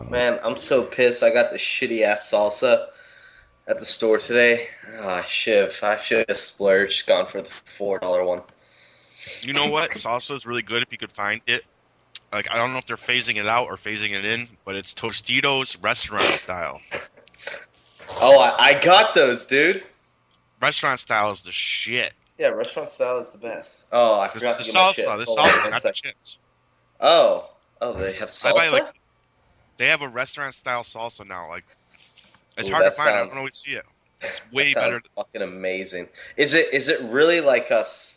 Man, I'm so pissed. I got this shitty ass salsa at the store today. Ah, shiv. I should have splurged, gone for the $4 one. You know what? Salsa is really good if you could find it. Like, I don't know if they're phasing it out or phasing it in, but it's Tostitos restaurant style. Oh, I got those, dude. Restaurant style is the shit. Yeah, restaurant style is the best. Oh, I The forgot to get my salsa, chips. the Hold on salsa, one not the sec. chips. Oh, they have I buy like salsa? they have a restaurant style salsa now. Like, it's Ooh, hard to that find. I don't sounds always see it. It's that way better. sounds fucking amazing. Is it really like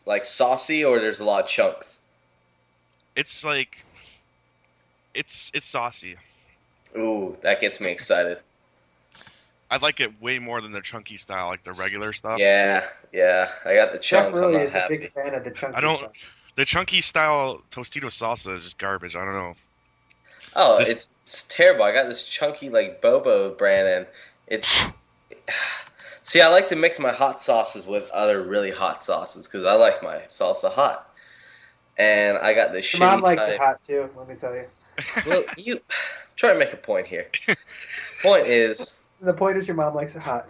like saucy or there's a lot of chunks? It's like it's saucy. Ooh, that gets me excited. I like it way more than the chunky style, like the regular stuff. Yeah. I got the Chuck chunk. I'm really not is a happy. big fan of the I chunky don't. stuff. The chunky style Tostito salsa is just garbage. I don't know. Oh, This it's terrible. I got this chunky like Bobo brand, and it's. See, I like to mix my hot sauces with other really hot sauces because I like my salsa hot. And I got this Your mom shitty likes it type. hot too, let me tell you. Well, you try to make a point here. Point is, The point is your mom likes it hot.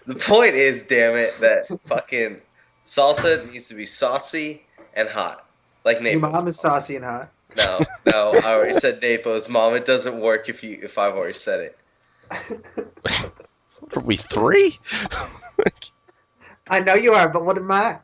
the point is, damn it, that fucking salsa needs to be saucy and hot, like Your Naples. mom is saucy and hot. No, I already said Naples, Mom. It doesn't work if I've already said it. What are we, 3? I know you are, but what am I?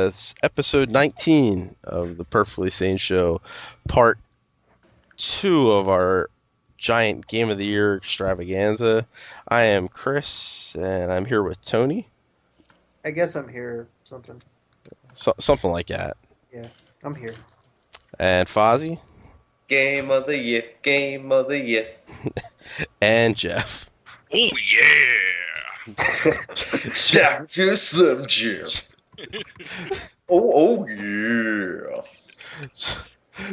It's episode 19 of the Perfectly Sane Show, part 2 of our giant Game of the Year extravaganza. I am Chris, and I'm here with Tony. I guess I'm here. Something. Something like that. Yeah, I'm here. And Fozzie. Game of the year, game of the year. And Jeff. Oh yeah. Jack to Slim Jim. Oh yeah.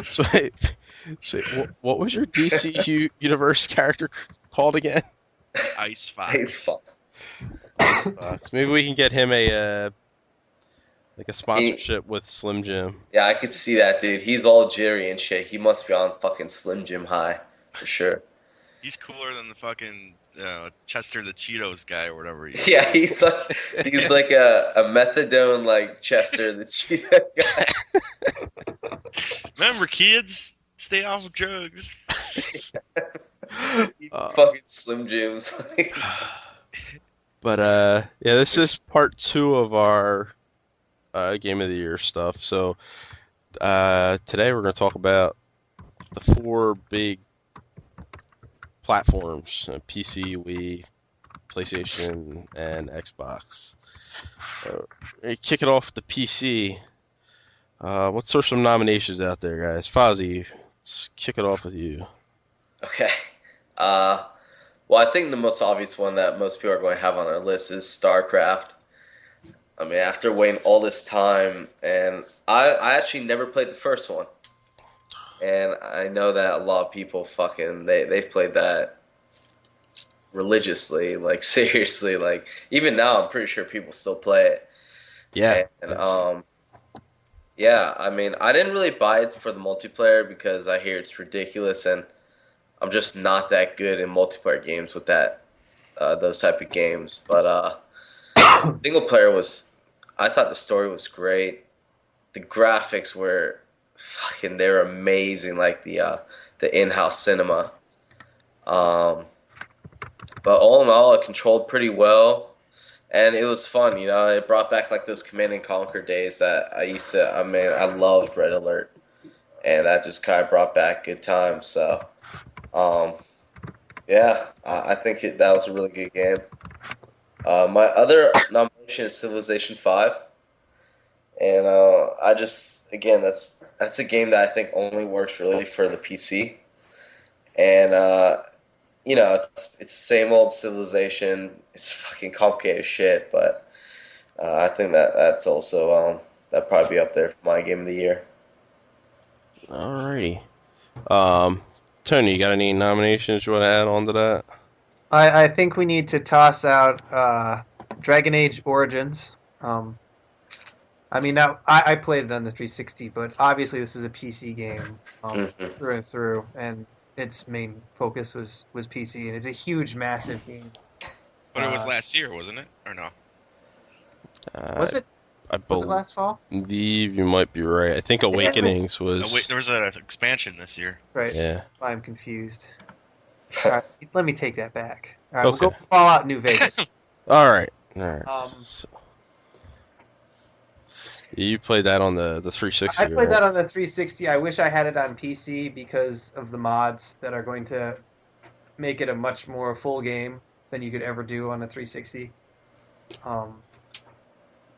So, what was your DC Universe character called again? Ice It's Fox. fun. Maybe we can get him a sponsorship with Slim Jim. Yeah, I could see that, dude. He's all jittery and shit. He must be on fucking Slim Jim high, for sure. He's cooler than the fucking Chester the Cheetos guy or whatever he is. Yeah, he's like a methadone like Chester the Cheetah guy. Remember, kids, stay off of drugs. Fucking Slim Jims. But yeah, this is part 2 of our Game of the Year stuff. So today we're going to talk about the 4 big platforms: PC, Wii, PlayStation, and Xbox. Kick it off with the PC. Let's throw some nominations out there, guys. Fozzie, let's kick it off with you. Okay. Well, I think the most obvious one that most people are going to have on their list is StarCraft. I mean, after waiting all this time, and I actually never played the first one. And I know that a lot of people they've played that religiously, like seriously, like even now I'm pretty sure people still play it. Yeah. And yeah, I mean, I didn't really buy it for the multiplayer because I hear it's ridiculous and I'm just not that good in multiplayer games with those type of games. But single player I thought the story was great. The graphics were they're amazing, like the in-house cinema. But all in all, it controlled pretty well, and it was fun. You know, it brought back like those Command and Conquer days that I used to. I mean, I loved Red Alert, and that just kind of brought back good times. So, yeah, I think that was a really good game. My other nomination is Civilization 5, and I just again that's a game that I think only works really for the PC, and it's the same old Civilization. It's fucking complicated shit, but I think that's also that'd probably be up there for my game of the year. Alrighty. Tony, you got any nominations you want to add on to that? I think we need to toss out Dragon Age Origins. I mean, now I played it on the 360, but obviously this is a PC game Mhm. through and through, and its main focus was PC, and it's a huge, massive game. But it was Uh, last year, wasn't it? Or no? Was it? I Was it last fall? believe you might be right. I think Awakenings was. Oh, wait, there was an expansion this year. Right. Yeah. I'm confused. All right, let me take that back. All right, we'll Okay. go Fallout New Vegas. All right. Um, So, you played that on the 360. I played right? that on the 360. I wish I had it on PC because of the mods that are going to make it a much more full game than you could ever do on a 360.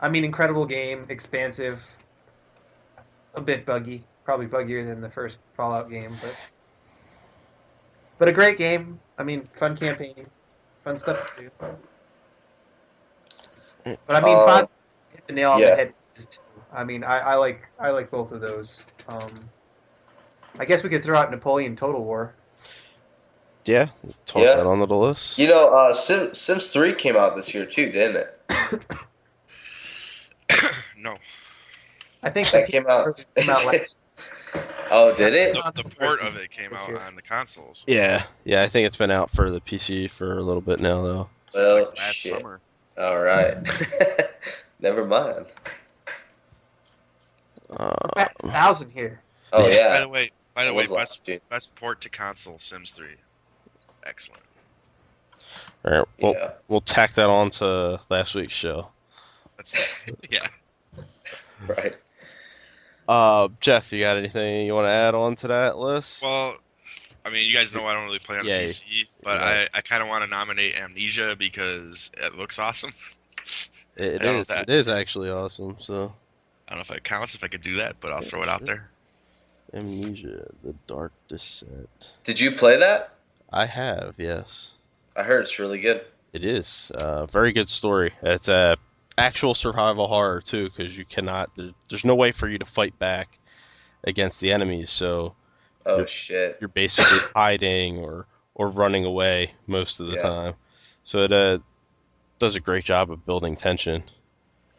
I mean, incredible game, expansive, a bit buggy, probably buggier than the first Fallout game, but a great game. I mean, fun campaign, fun stuff to do. But I mean, Uh, hit the nail on yeah. the head. I mean, I like both of those. I guess we could throw out Napoleon Total War. Yeah. Toss Yeah. that onto the list. Sims 3 came out this year too, didn't it? No. I think That came out. last. Oh, did it? The port of it came out on the consoles. Yeah. I think it's been out for the PC for a little bit now, though. Since Well, like last shit. summer. All right. Never mind. 1,000 here. Oh By yeah. the way, It was last June. best port to console Sims 3. Excellent. All right. Well, Yeah. we'll tack that on to last week's show. That's yeah. Right. Jeff, you got anything you want to add on to that list? Well, I mean, you guys know I don't really play on Yeah, PC, but yeah. I kind of want to nominate Amnesia because it looks awesome. It I don't know is. that- It is actually awesome. So, I don't know if it counts if I could do that, but I'll throw it out there. Amnesia: The Dark Descent. Did you play that? I have, yes. I heard it's really good. It is. Very good story. It's a actual survival horror too, because you cannot. There's no way for you to fight back against the enemies. So Oh Yep. shit. you're basically hiding or running away most of the Yeah. time. So it does a great job of building tension.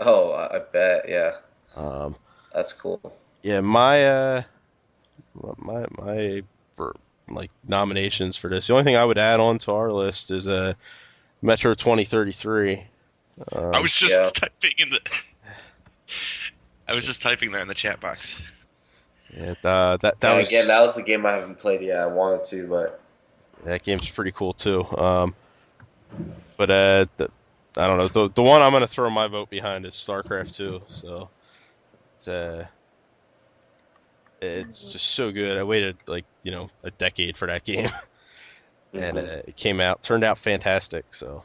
Oh, I bet. Yeah. Um, That's cool. yeah, my for, like nominations for this. The only thing I would add on to our list is Metro 2033. I was just yeah. typing in the. I was just typing that in the chat box. Yeah, that Yeah, was again, that was the game I haven't played yet. I wanted to, but that game's pretty cool too. But I don't know. The one I'm gonna throw my vote behind is StarCraft 2. So it's just so good. I waited like a decade for that game, and it turned out fantastic. So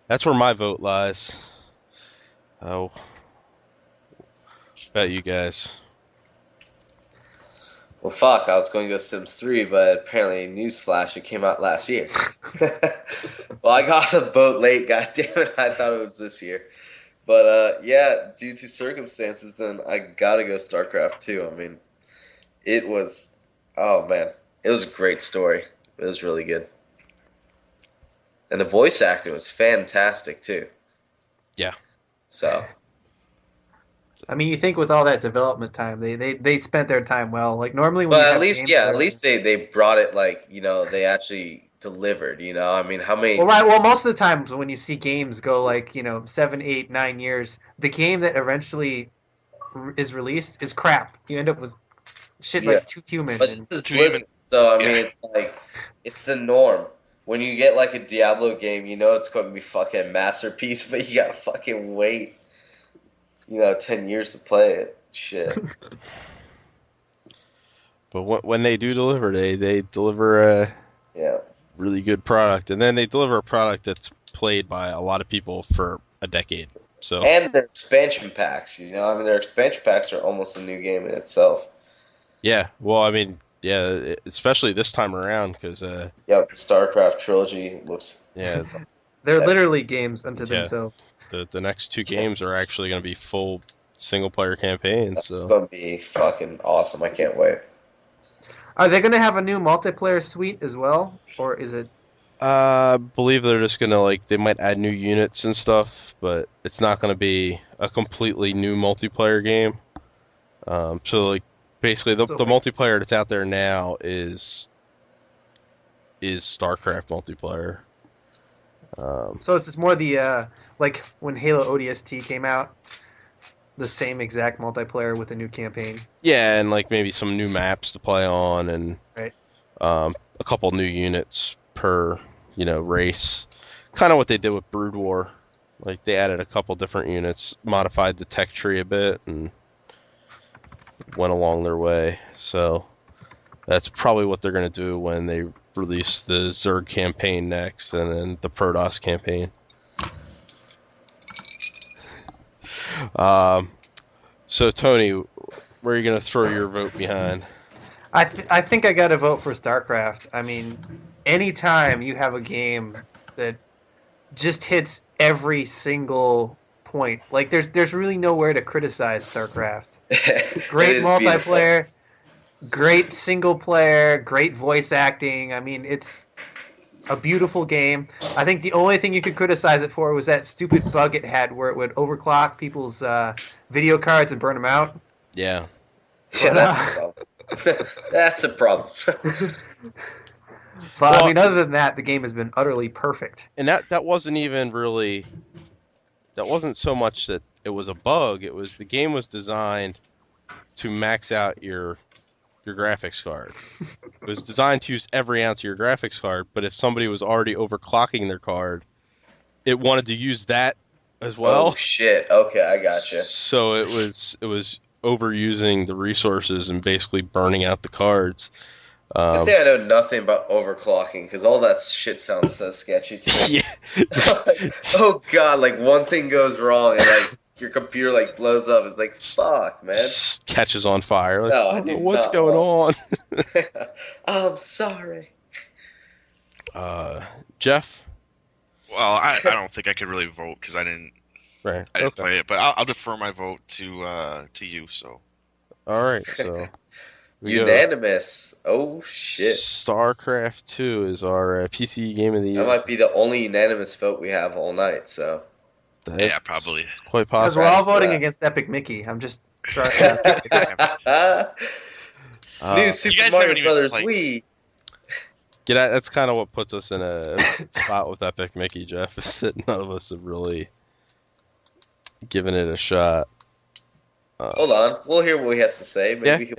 that's where my vote lies. Oh, about you guys. well, fuck. I was going to go Sims 3, but apparently, newsflash, it came out last year. Well, I got the vote late. God damn it! I thought it was this year. But yeah, due to circumstances, then I gotta go StarCraft 2. I mean, it was. Oh man, it was a great story. It was really good, and the voice acting was fantastic too. Yeah. So. I mean, you think with all that development time, they spent their time well. Like normally, when But you at have least, games yeah, that at are- least they brought it like they actually delivered. I mean, how many? Well, right. Well, most of the times when you see games go like 7, 8, 9 years, the game that eventually is released is crap. You end up with shit Yeah. like Too Human. But And, this is Too Blizzard, even- so I mean, yeah. it's like it's the norm. When you get like a Diablo game, it's going to be fucking masterpiece, but you got to fucking wait, 10 years to play it. Shit. But when they do deliver, they deliver a Yeah. really good product, and then they deliver a product that's played by a lot of people for a decade. So And their expansion packs, their expansion packs are almost a new game in itself. yeah, well, I mean, yeah, especially this time around because Yeah, the StarCraft trilogy looks. yeah, They're literally games unto Yeah. themselves. the next 2 games are actually going to be full single player campaigns. It's So gonna be fucking awesome. I can't wait. Are they going to have a new multiplayer suite as well, or is it? I believe they're just gonna they might add new units and stuff, but it's not gonna be a completely new multiplayer game. So basically the multiplayer that's out there now is StarCraft multiplayer. So it's just more the like when Halo ODST came out, the same exact multiplayer with a new campaign. Yeah, and maybe some new maps to play on, and Right. A couple new units per race. Kind of what they did with Brood War. They added a couple different units, modified the tech tree a bit, and went along their way. So that's probably what they're going to do when they release the Zerg campaign next, and then the Protoss campaign. So Tony, where are you going to throw your vote behind? I think I got to vote for StarCraft. I mean, anytime you have a game that just hits every single point, there's really nowhere to criticize StarCraft. Great multiplayer, great single player, great voice acting. I mean, it's a beautiful game. I think the only thing you could criticize it for was that stupid bug it had where it would overclock people's video cards and burn them out. Yeah. Yeah, that's a problem. That's a problem. But I mean, other than that, the game has been utterly perfect. And that wasn't even really. That wasn't so much that it was a bug. It was the game was designed to max out your graphics card. It was designed to use every ounce of your graphics card. But if somebody was already overclocking their card, it wanted to use that as well. Oh shit! Okay, I gotcha. So it was overusing the resources and basically burning out the cards. I think I know nothing about overclocking because all that shit sounds so sketchy to me. Yeah. Oh god, one thing goes wrong and your computer blows up. It's fuck, man. Just catches on fire. No, I do what's not going on? I'm sorry. Jeff? Well, I don't think I could really vote because I didn't play it, but I'll defer my vote to you. So. All right, so unanimous. Oh shit! StarCraft 2 is our PC game of the year. That might be the only unanimous vote we have all night. So. Yeah, probably. It's quite Because possible. we're all voting against Epic Mickey. I'm just trying to... New Super Mario Brothers Wii. That's kind of what puts us in a spot with Epic Mickey, Jeff, is that none of us have really given it a shot. Hold on, we'll hear what he has to say. Maybe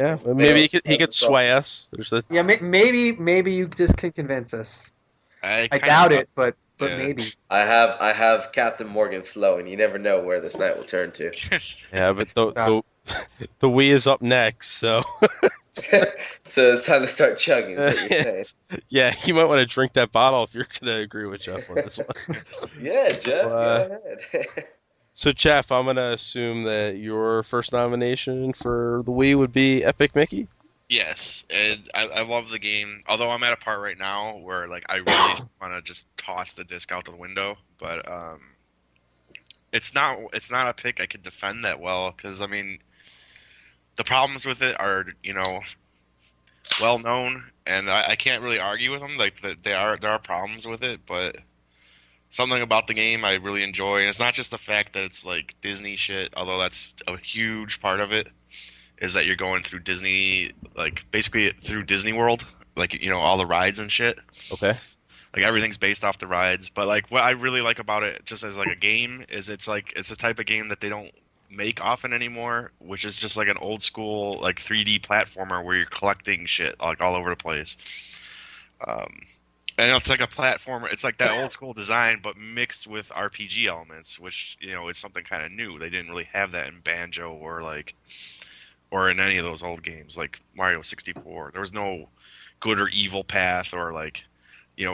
he could sway us. Maybe you just can convince us. I doubt it, but maybe. I have Captain Morgan flowing. You never know where this night will turn to. Yeah, but the Wii is up next, so. So it's time to start chugging. Is what you're saying. Yeah, you might want to drink that bottle if you're gonna agree with Jeff on this one. Yeah, Jeff, go ahead. So, Jeff, I'm gonna assume that your first nomination for the Wii would be Epic Mickey. Yes, and I love the game. Although I'm at a part right now where I really want to just toss the disc out the window, but it's not a pick I could defend that well because I mean the problems with it are well known, and I can't really argue with them. There are problems with it, but something about the game I really enjoy, and it's not just the fact that it's Disney shit, although that's a huge part of it. Is that you're going through Disney, basically through Disney World, all the rides and shit. Okay. Everything's based off the rides, but what I really like about it, just as a game, is it's a type of game that they don't make often anymore, which is just an old school 3D platformer where you're collecting shit all over the place. And it's a platformer. It's that old school design, but mixed with RPG elements, which is something kind of new. They didn't really have that in Banjo or in any of those old games like Mario 64. There was no good or evil path or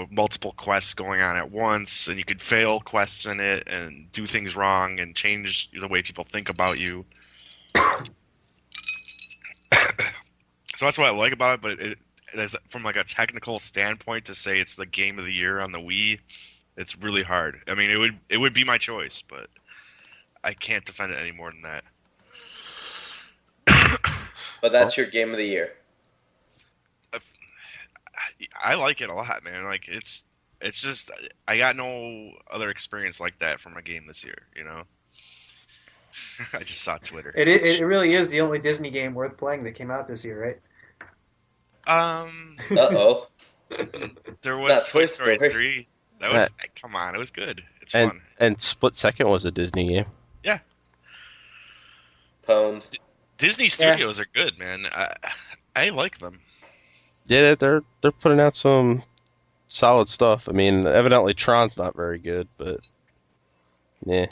multiple quests going on at once, and you could fail quests in it and do things wrong and change the way people think about you. So that's what I like about it, but from like a technical standpoint, to say it's the game of the year on the Wii, it's really hard. I mean, it would be my choice, but I can't defend it any more than that. But that's your game of the year. I like it a lot, man. Like it's just I got no other experience like that from a game this year. I just saw Twitter. It really is the only Disney game worth playing that came out this year, right? Uh-oh. There was Toy Toy Story Story 3. That was come on, it was good. It's and, fun. And Split Second was a Disney game. Yeah. Pwned. Disney Studios are good, man. I like them. Yeah, they're putting out some solid stuff. I mean, evidently Tron's not very good, but yeah.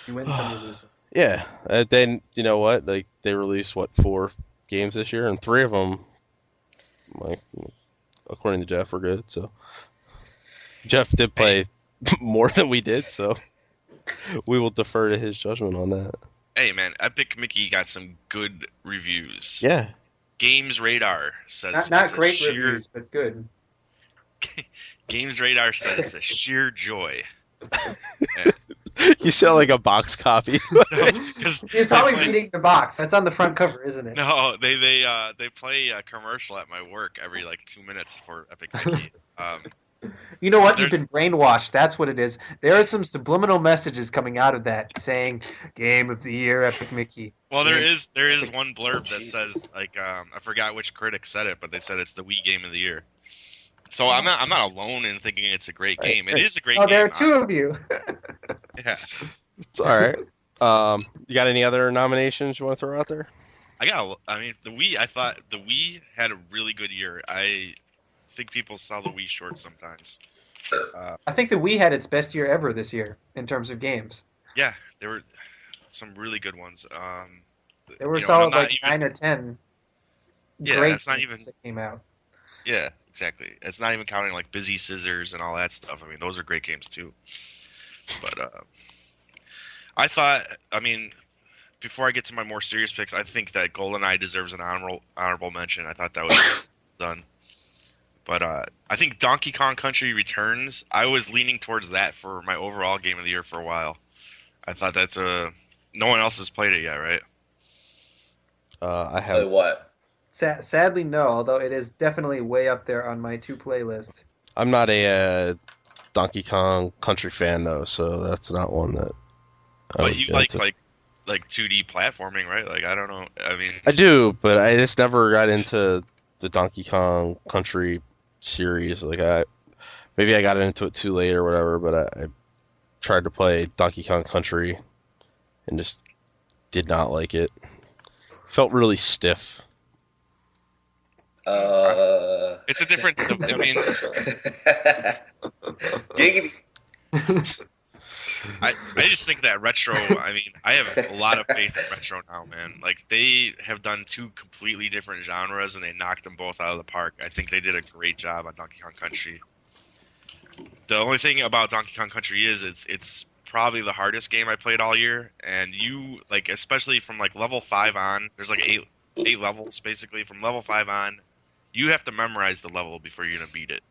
You win some, you lose some. Yeah, then you know what? Like they released 4 games this year, and 3 of them, like according to Jeff, were good. So Jeff did play more than we did, so we will defer to his judgment on that. Hey, man, Epic Mickey got some good reviews. Yeah. Games Radar says Not it's great a sheer... reviews, but good. Games Radar says it's a sheer joy. Yeah. You sound like a box copy. He's probably reading the box. That's on the front cover, isn't it? No, they play a commercial at my work every like 2 minutes for Epic Mickey. You know what? You've been brainwashed. That's what it is. There are some subliminal messages coming out of that saying "Game of the Year, Epic Mickey." Well, there is one blurb that says like I forgot which critic said it, but they said it's the Wii Game of the Year. So I'm not alone in thinking it's a great game. It is a great game. Oh, there are 2 of you. Yeah, It's all right. You got any other nominations you want to throw out there? I mean, the Wii. I thought the Wii had a really good year. I think people sell the Wii short sometimes. I think the Wii had its best year ever this year in terms of games. Yeah, there were some really good ones. There were solid like 9 or 10. Yeah, great that's not even that came out. Yeah, exactly. It's not even counting like Busy Scissors and all that stuff. I mean, those are great games too. But I thought, I mean, before I get to my more serious picks, I think that GoldenEye deserves an honorable mention. I thought that was done. But I think Donkey Kong Country Returns, I was leaning towards that for my overall game of the year for a while. I thought that's no one else has played it yet, right? I have. What? Sadly, no. Although it is definitely way up there on my to-play list. I'm not a Donkey Kong Country fan though, so that's not one that. But you like 2D platforming, right? Like I don't know. I mean, I do, but I just never got into the Donkey Kong Country series. Like maybe I got into it too late or whatever, but I tried to play Donkey Kong Country and just did not like it. Felt really stiff. It's a different. I mean, Giggity. I just think that retro. I mean, I have a lot of faith in retro now, man. Like they have done 2 completely different genres, and they knocked them both out of the park. I think they did a great job on Donkey Kong Country. The only thing about Donkey Kong Country is it's probably the hardest game I played all year, and you like especially from like level 5 on. There's like eight levels basically. From level 5 on, you have to memorize the level before you're gonna beat it.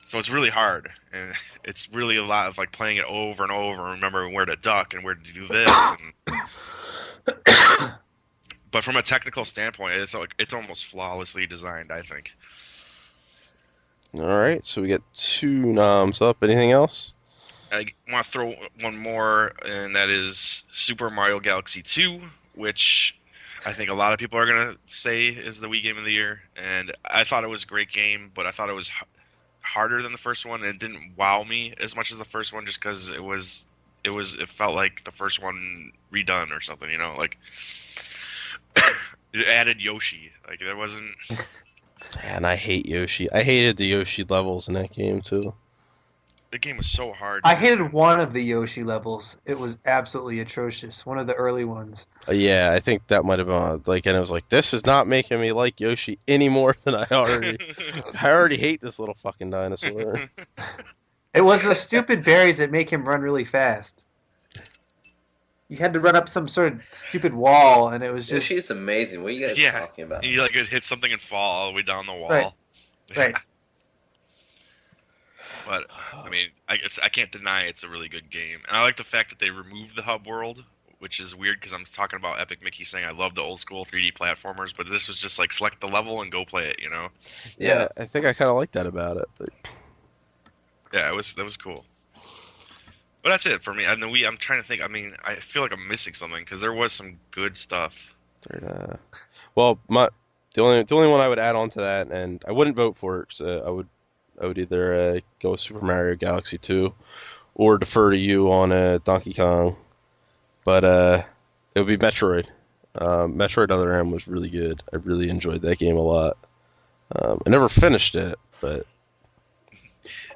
So it's really hard, and it's really a lot of like playing it over and over and remembering where to duck and where to do this. But from a technical standpoint, it's almost flawlessly designed, I think. All right, so we get 2 noms up. Anything else? I want to throw one more, and that is Super Mario Galaxy 2, which I think a lot of people are going to say is the Wii Game of the Year. And I thought it was a great game, but I thought it was harder than the first one, and it didn't wow me as much as the first one, just because it felt like the first one redone or something, like it added Yoshi. Like there wasn't. And I hate Yoshi. I hated the Yoshi levels in that game too. The game was so hard. I hated one of the Yoshi levels. It was absolutely atrocious. One of the early ones. Yeah, I think that might have been like, and it was like, this is not making me like Yoshi any more than I already. I already hate this little fucking dinosaur. It was the stupid berries that make him run really fast. You had to run up some sort of stupid wall, and it was just... Yoshi's amazing. What are you guys Yeah. talking about? You like hit something and fall all the way down the wall. Right. But I mean, I can't deny it's a really good game, and I like the fact that they removed the hub world, which is weird because I'm talking about Epic Mickey saying I love the old school 3D platformers, but this was just like select the level and go play it, you know? Yeah, I think I kind of like that about it. But... Yeah, that was cool. But that's it for me. And the Wii, I'm trying to think. I mean, I feel like I'm missing something because there was some good stuff. Well, the only one I would add on to that, and I wouldn't vote for it. So I would either go with Super Mario Galaxy 2 or defer to you on Donkey Kong. But it would be Metroid. Metroid Other M was really good. I really enjoyed that game a lot. I never finished it, but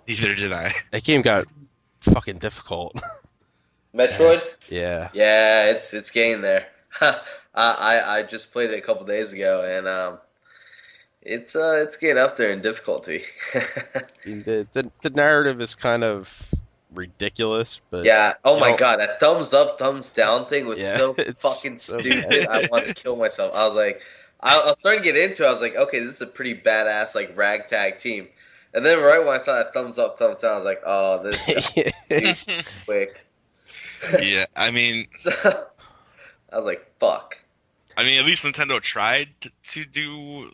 Neither did I. that game got fucking difficult. Metroid? Yeah. Yeah, it's getting there. I just played it a couple days ago, and it's getting up there in difficulty. The narrative is kind of ridiculous, but Yeah. Oh my god, that thumbs up, thumbs down thing was Yeah, so it's fucking so stupid. bad. I wanted to kill myself. I was like, I was starting to get into it. I was like, okay, this is a pretty badass like ragtag team. And then right when I saw that thumbs up, thumbs down, I was like, oh, this guy's quick. Yeah, I mean, So I was like, fuck. at least Nintendo tried to do,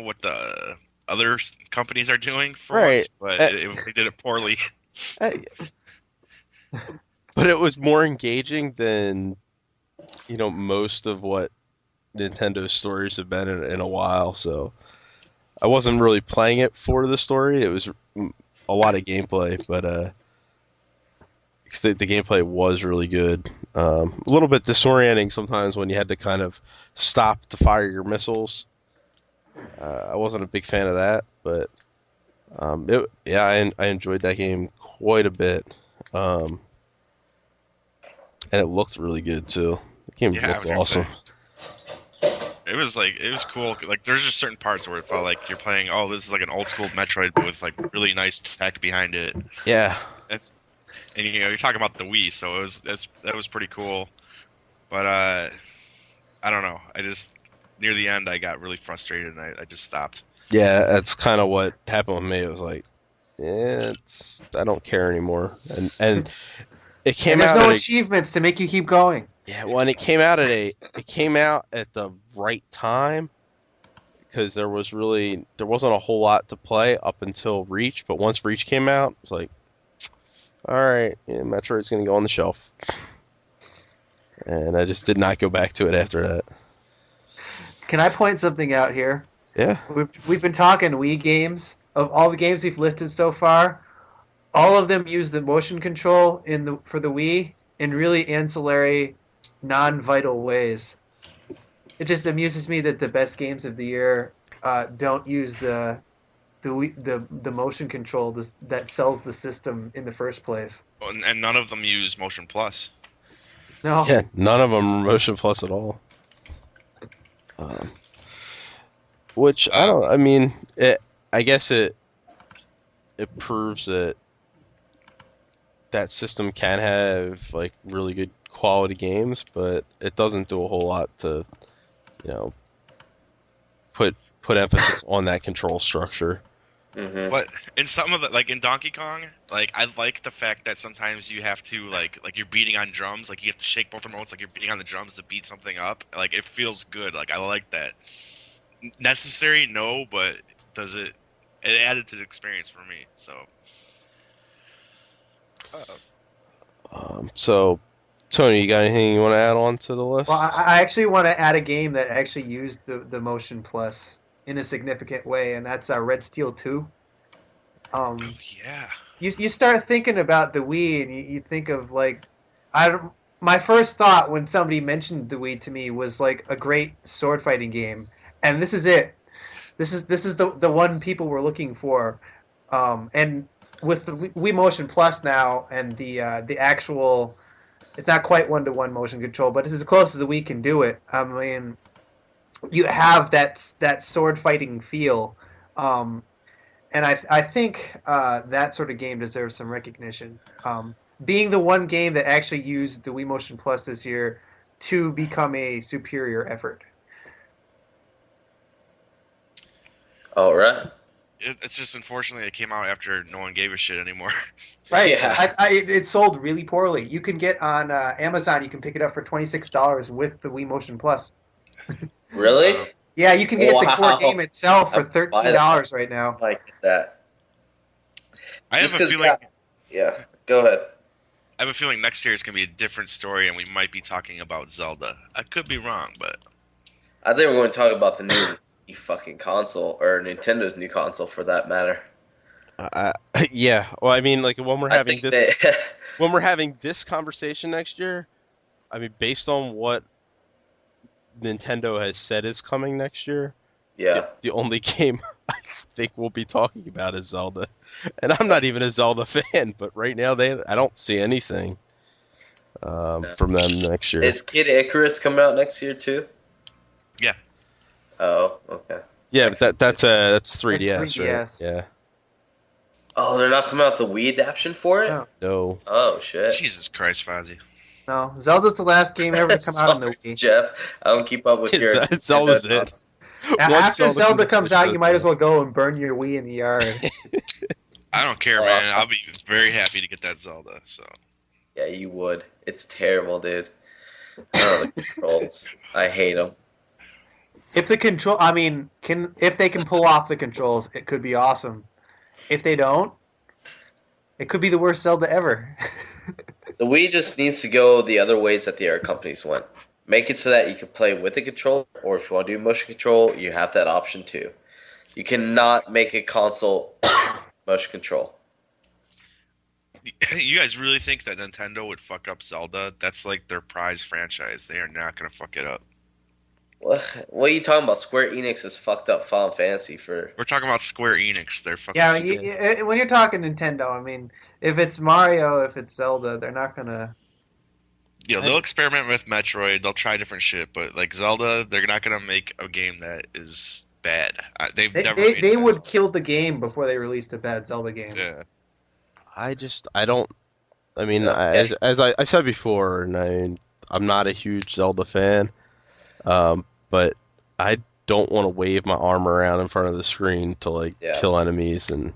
what the other companies are doing for Right. once, but they did it poorly. But it was more engaging than, most of what Nintendo's stories have been in a while. So I wasn't really playing it for the story. It was a lot of gameplay, but 'cause the gameplay was really good. A little bit disorienting sometimes when you had to kind of stop to fire your missiles. I wasn't a big fan of that, but I enjoyed that game quite a bit. And it looked really good too. The game Yeah, I looked was gonna awesome. It was cool. Like, there's just certain parts where it felt like you're playing, oh, this is like an old school Metroid, but with like really nice tech behind it. Yeah. And you're talking about the Wii, so that was pretty cool. But I don't know. Near the end, I got really frustrated and I just stopped. Yeah, that's kind of what happened with me. It was like, I don't care anymore. And it came And there's out no at achievements to make you keep going. yeah, well, and it came out at the right time because there wasn't a whole lot to play up until Reach, but once Reach came out, it's like, all right, Metroid's gonna go on the shelf, and I just did not go back to it after that. Can I point something out here? Yeah. We've been talking Wii games. Of all the games we've listed so far, all of them use the motion control for the Wii in really ancillary, non-vital ways. It just amuses me that the best games of the year don't use the motion control that sells the system in the first place. And none of them use Motion Plus. No. Yeah, none of them are Motion Plus at all. Which I guess it proves that system can have like really good quality games, but it doesn't do a whole lot to, put emphasis on that control structure. Mm-hmm. But in some of the, like in Donkey Kong, like I like the fact that sometimes you have to like you're beating on drums, like you have to shake both remotes, like you're beating on the drums to beat something up. Like it feels good. Like I like that. Necessary? No, but does it? It added to the experience for me. So. So, Tony, you got anything you want to add on to the list? Well, I actually want to add a game that actually used the Motion Plus in a significant way, and that's Red Steel 2. Yeah. You start thinking about the Wii, and you think of like, my first thought when somebody mentioned the Wii to me was like a great sword fighting game, and this is it. This is the one people were looking for, and with the Wii Motion Plus now and the actual, it's not quite 1-to-1 motion control, but it's as close as the Wii can do it. I mean, you have that sword fighting feel, and I think that sort of game deserves some recognition. Being the one game that actually used the Wii Motion Plus this year to become a superior effort. All right. It's just unfortunately it came out after no one gave a shit anymore. Right. Yeah. It sold really poorly. You can get on Amazon. You can pick it up for $26 with the Wii Motion Plus. Really? Yeah, you can get the core Wow. game itself for I'd buy that. $13 right now. I like that. I have Just a 'cause, feeling. Yeah. Go ahead. I have a feeling next year is gonna be a different story, and we might be talking about Zelda. I could be wrong, but I think we're going to talk about the new fucking console, or Nintendo's new console for that matter. Yeah. Well, I mean, like when we're I having think this that when we're having this conversation next year, I mean, based on what Nintendo has said is coming next year, yeah. the only game I think we'll be talking about is Zelda. And I'm not even a Zelda fan, but right now I don't see anything from them next year. Is Kid Icarus coming out next year too? yeah. Oh, okay. Yeah, but that's 3DS, That's 3DS. right? Yeah. Oh, they're not coming out with the Wii adaptation for it? No. No. Oh, shit. Jesus Christ, Fozzie. No, Zelda's the last game ever to come out on the Sorry, Wii. Jeff, I don't keep up with your... Zelda's Nintendo it. thoughts. After Zelda comes out, you might as well. well go and burn your Wii in the yard. I don't care, man. I'll be very happy to get that Zelda. So Yeah, you would. It's terrible, dude. Oh, the controls. I hate them. If the control, I mean, if they can pull off the controls, it could be awesome. If they don't, it could be the worst Zelda ever. The Wii just needs to go the other ways that the other companies went. Make it so that you can play with the controller, or if you want to do motion control, you have that option too. You cannot make a console motion control. you guys really think that Nintendo would fuck up Zelda? That's like their prize franchise. They are not gonna fuck it up. What are you talking about? Square Enix has fucked up Final Fantasy for... We're talking about Square Enix. They're fucking Yeah, stupid. when you're talking Nintendo, I mean, if it's Mario, if it's Zelda, they're not gonna. You know, they'll experiment with Metroid. They'll try different shit, but like Zelda, they're not gonna make a game that is bad. They would kill the game before they released a bad Zelda game. Yeah. I don't. I mean, as I said before, and I'm not a huge Zelda fan, but I don't want to wave my arm around in front of the screen to kill enemies and.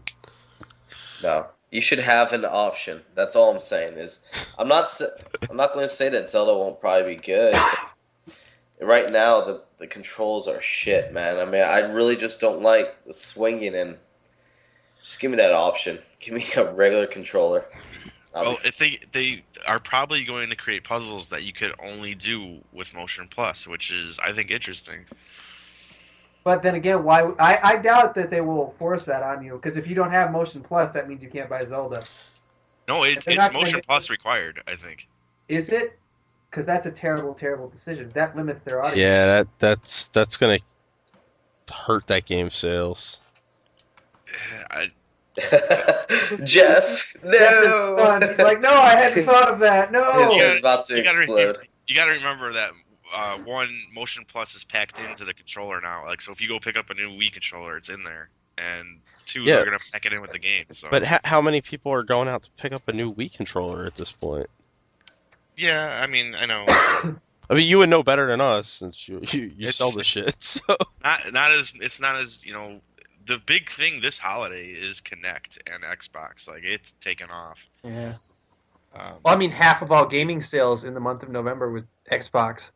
No, you should have an option. That's all I'm saying. I'm not going to say that Zelda won't probably be good. Right now, the controls are shit, man. I mean, I really just don't like the swinging, and just give me that option. Give me a regular controller. Well, if they are probably going to create puzzles that you could only do with Motion Plus, which is, I think, interesting. But then again, why? I doubt that they will force that on you, because if you don't have Motion Plus, that means you can't buy Zelda. No, it's not Motion gonna- Plus required, I think. Is it? Because that's a terrible, terrible decision. That limits their audience. Yeah, that's gonna hurt that game's sales. Jeff, no. Jeff is stunned. He's like, no, I hadn't thought of that. No. His head's about to You gotta- explode. You got to remember that one, Motion Plus is packed into the controller now. Like, so if you go pick up a new Wii controller, it's in there. And two, Yeah. they're gonna pack it in with the game. So. But how many people are going out to pick up a new Wii controller at this point? Yeah, I mean, I know. I mean, you would know better than us since you It's- sell the shit. So It's not as the big thing this holiday is Kinect and Xbox. Like, it's taken off. Yeah. Well, I mean, half of all gaming sales in the month of November was Xbox.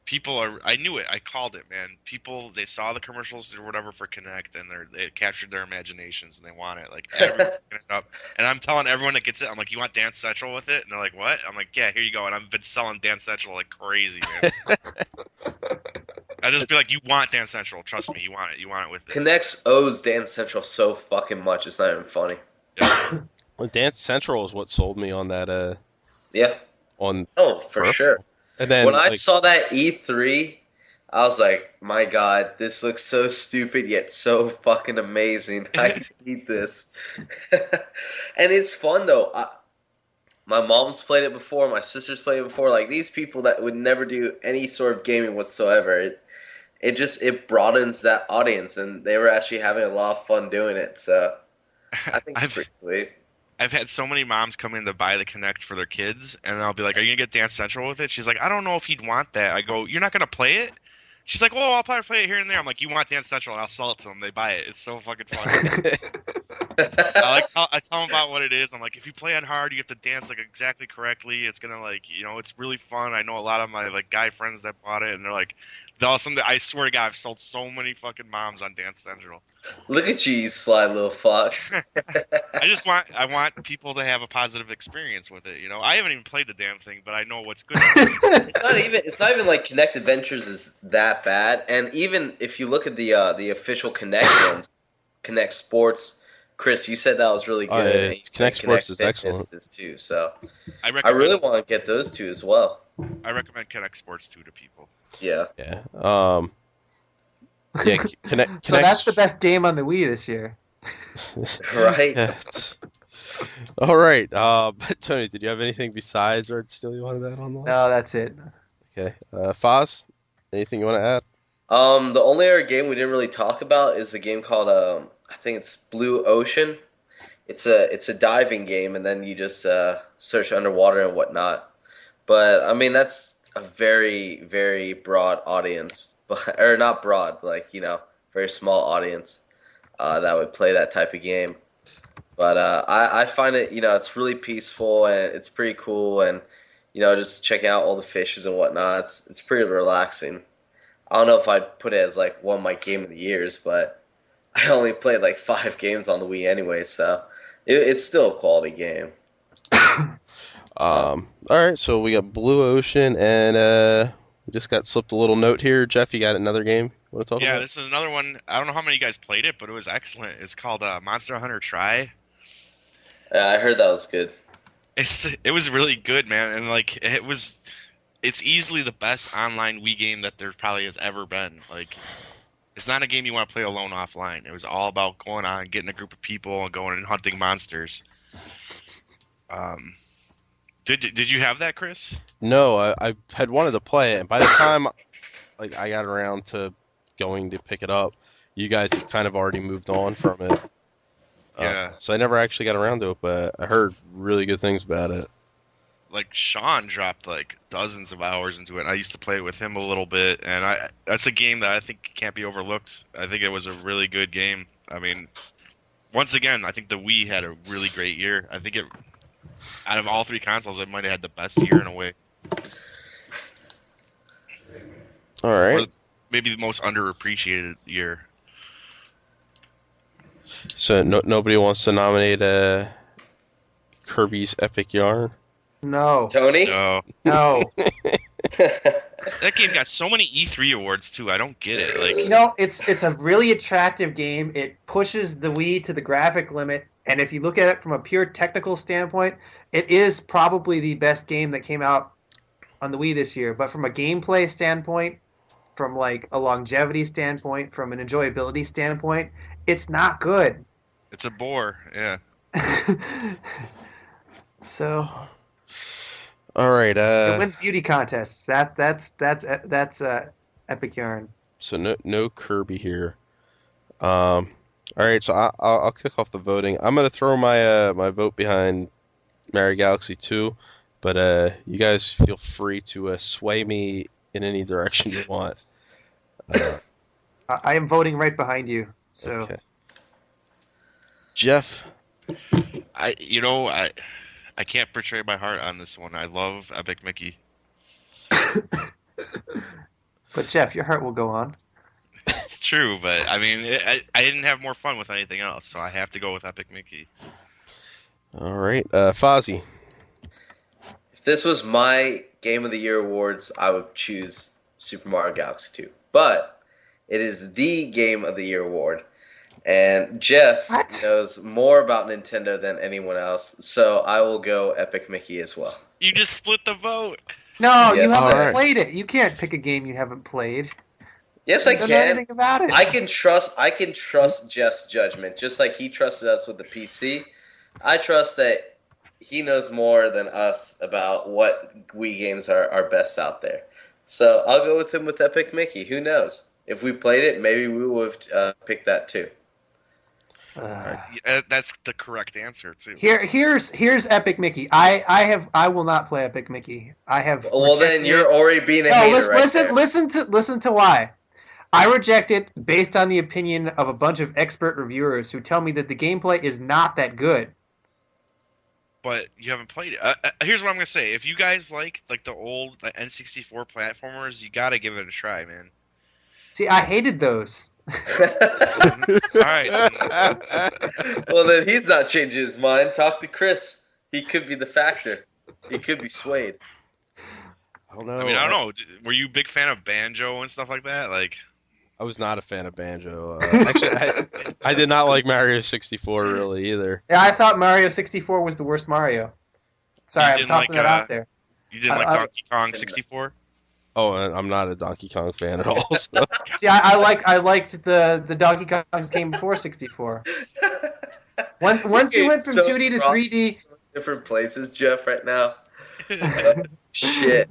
People are. I knew it. I called it, man. People, they saw the commercials or whatever for Kinect, and they captured their imaginations, and they want it. Like, everyone's picking it up. And I'm telling everyone that gets it, I'm like, you want Dance Central with it? And they're like, what? I'm like, yeah, here you go. And I've been selling Dance Central like crazy, man. I just be like, you want Dance Central? Trust me, you want it. You want it with it. Connects owes Dance Central so fucking much. It's not even funny. Yeah. well, Dance Central is what sold me on that. Yeah. On Oh, for Purple. sure. And then When I saw that E3, I was like, my God, this looks so stupid yet so fucking amazing. I need this. And it's fun though. My mom's played it before. My sister's played it before. Like these people that would never do any sort of gaming whatsoever. It broadens that audience, and they were actually having a lot of fun doing it. So I think it's I've pretty sweet. I've had so many moms come in to buy the Kinect for their kids, and I'll be like, "Are you gonna get Dance Central with it?" She's like, "I don't know if he'd want that." I go, "You're not gonna play it?" She's like, "Well, I'll probably play it here and there." I'm like, "You want Dance Central?" And I'll sell it to them. They buy it. It's so fucking fun. I tell them about what it is. I'm like, if you play on hard, you have to dance like exactly correctly. It's gonna it's really fun. I know a lot of my like guy friends that bought it, and they're like, I swear to God, I've sold so many fucking moms on Dance Central. Look at you, you sly little fox. I want people to have a positive experience with it. I haven't even played the damn thing, but I know what's good. It's not even like Connect Adventures is that bad. And even if you look at the official Connect ones, Connect Sports, Chris, you said that was really good. Yeah, And you said Connect Sports is Fitness excellent. is too. So I I really recommend want to get those two as well. I recommend Connect Sports 2 to people. Yeah. Yeah. Yeah. Connect. So that's the best game on the Wii this year. Right. Yeah, all right. Tony, did you have anything besides Art Steel you wanted to add on the list? No, that's it. Okay. Foz, anything you want to add? The only other game we didn't really talk about is a game called I think it's Blue Ocean. It's a diving game, and then you just search underwater and whatnot. But I mean that's a very very broad audience, but or not broad, like very small audience that would play that type of game. But I find it it's really peaceful and it's pretty cool, and just checking out all the fishes and whatnot. It's pretty relaxing. I don't know if I'd put it as like one of my game of the years, but I only played like 5 games on the Wii anyway, so it's still a quality game. All right. So we got Blue Ocean, and we just got slipped a little note here. Jeff, you got another game you want to talk Yeah, about? this is another one. I don't know how many of you guys played it, but it was excellent. It's called Monster Hunter Tri. I heard that was good. It was really good, man, and like it's easily the best online Wii game that there probably has ever been. Like, it's not a game you want to play alone offline. It was all about going on, getting a group of people, and going and hunting monsters. Did you have that, Chris? No, I had wanted to play it, and by the time I got around to going to pick it up, you guys had kind of already moved on from it. Yeah. So I never actually got around to it, but I heard really good things about it. Like Sean dropped like dozens of hours into it. And I used to play it with him a little bit, and that's a game that I think can't be overlooked. I think it was a really good game. I mean, once again, I think the Wii had a really great year. I think out of all 3 consoles, it might have had the best year in a way. All right. Or maybe the most underappreciated year. So nobody wants to nominate Kirby's Epic Yarn? No. Tony? No. No. That game got so many E3 awards too. I don't get it. Like, It's a really attractive game. It pushes the Wii to the graphic limit, and if you look at it from a pure technical standpoint, it is probably the best game that came out on the Wii this year. But from a gameplay standpoint, from like a longevity standpoint, from an enjoyability standpoint, it's not good. it's a bore. Yeah. So All right. it wins beauty contests. That's Epic Yarn. So no Kirby here. All right. So I'll kick off the voting. I'm gonna throw my my vote behind Mario Galaxy 2, but you guys feel free to sway me in any direction you want. I am voting right behind you. So Okay. Jeff. I can't portray my heart on this one. I love Epic Mickey. But Jeff, your heart will go on. It's true, but I mean, I didn't have more fun with anything else, so I have to go with Epic Mickey. All right. Fozzie. If this was my Game of the Year awards, I would choose Super Mario Galaxy 2. But it is the Game of the Year award. And Jeff What? knows more about Nintendo than anyone else, so I will go Epic Mickey as well. You just split the vote. No, Yes, you haven't sir. played it. You can't pick a game you haven't played. Yes, I Don't know can. anything about it. I can trust Jeff's judgment, just like he trusted us with the PC. I trust that he knows more than us about what Wii games are best out there. So I'll go with him with Epic Mickey. Who knows? If we played it, maybe we would have picked that too. That's the correct answer too. Here's Epic Mickey. I will not play Epic Mickey. I have. Well, then rejected you're it. already being a No, hater listen to why. I reject it based on the opinion of a bunch of expert reviewers who tell me that the gameplay is not that good. But you haven't played it. Here's what I'm gonna say: if you guys like the old N64 platformers, you gotta give it a try, man. See, I hated those. All right. Well, then he's not changing his mind. Talk to Chris. He could be the factor. He could be swayed. I don't know. I mean, I don't know. Were you a big fan of Banjo and stuff like that? Like, I was not a fan of Banjo. Actually, I did not like Mario 64 really either. Yeah, I thought Mario 64 was the worst Mario. Sorry, I'm tossing that out there. you didn't like Donkey Kong 64? Oh, and I'm not a Donkey Kong fan at all. So. See, I liked the Donkey Kong's game before 64. Once you went from 2D to 3D, Different places, Jeff, right now. Shit.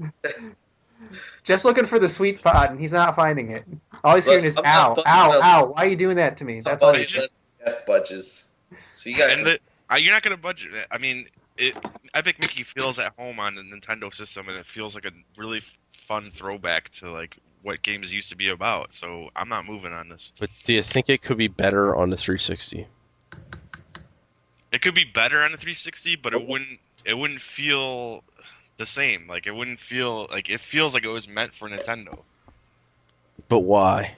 Jeff's looking for the sweet spot and he's not finding it. All he's hearing is I'm "ow, not ow, fucking ow." Why are you doing that to me? That's all he's saying. Jeff budges. So you guys. You're not gonna budget it. I mean, Epic Mickey feels at home on the Nintendo system, and it feels like a really fun throwback to like what games used to be about. So I'm not moving on this. But do you think it could be better on the 360? It could be better on the 360, but it wouldn't feel the same. Like it wouldn't feel like it feels like it was meant for Nintendo. But why?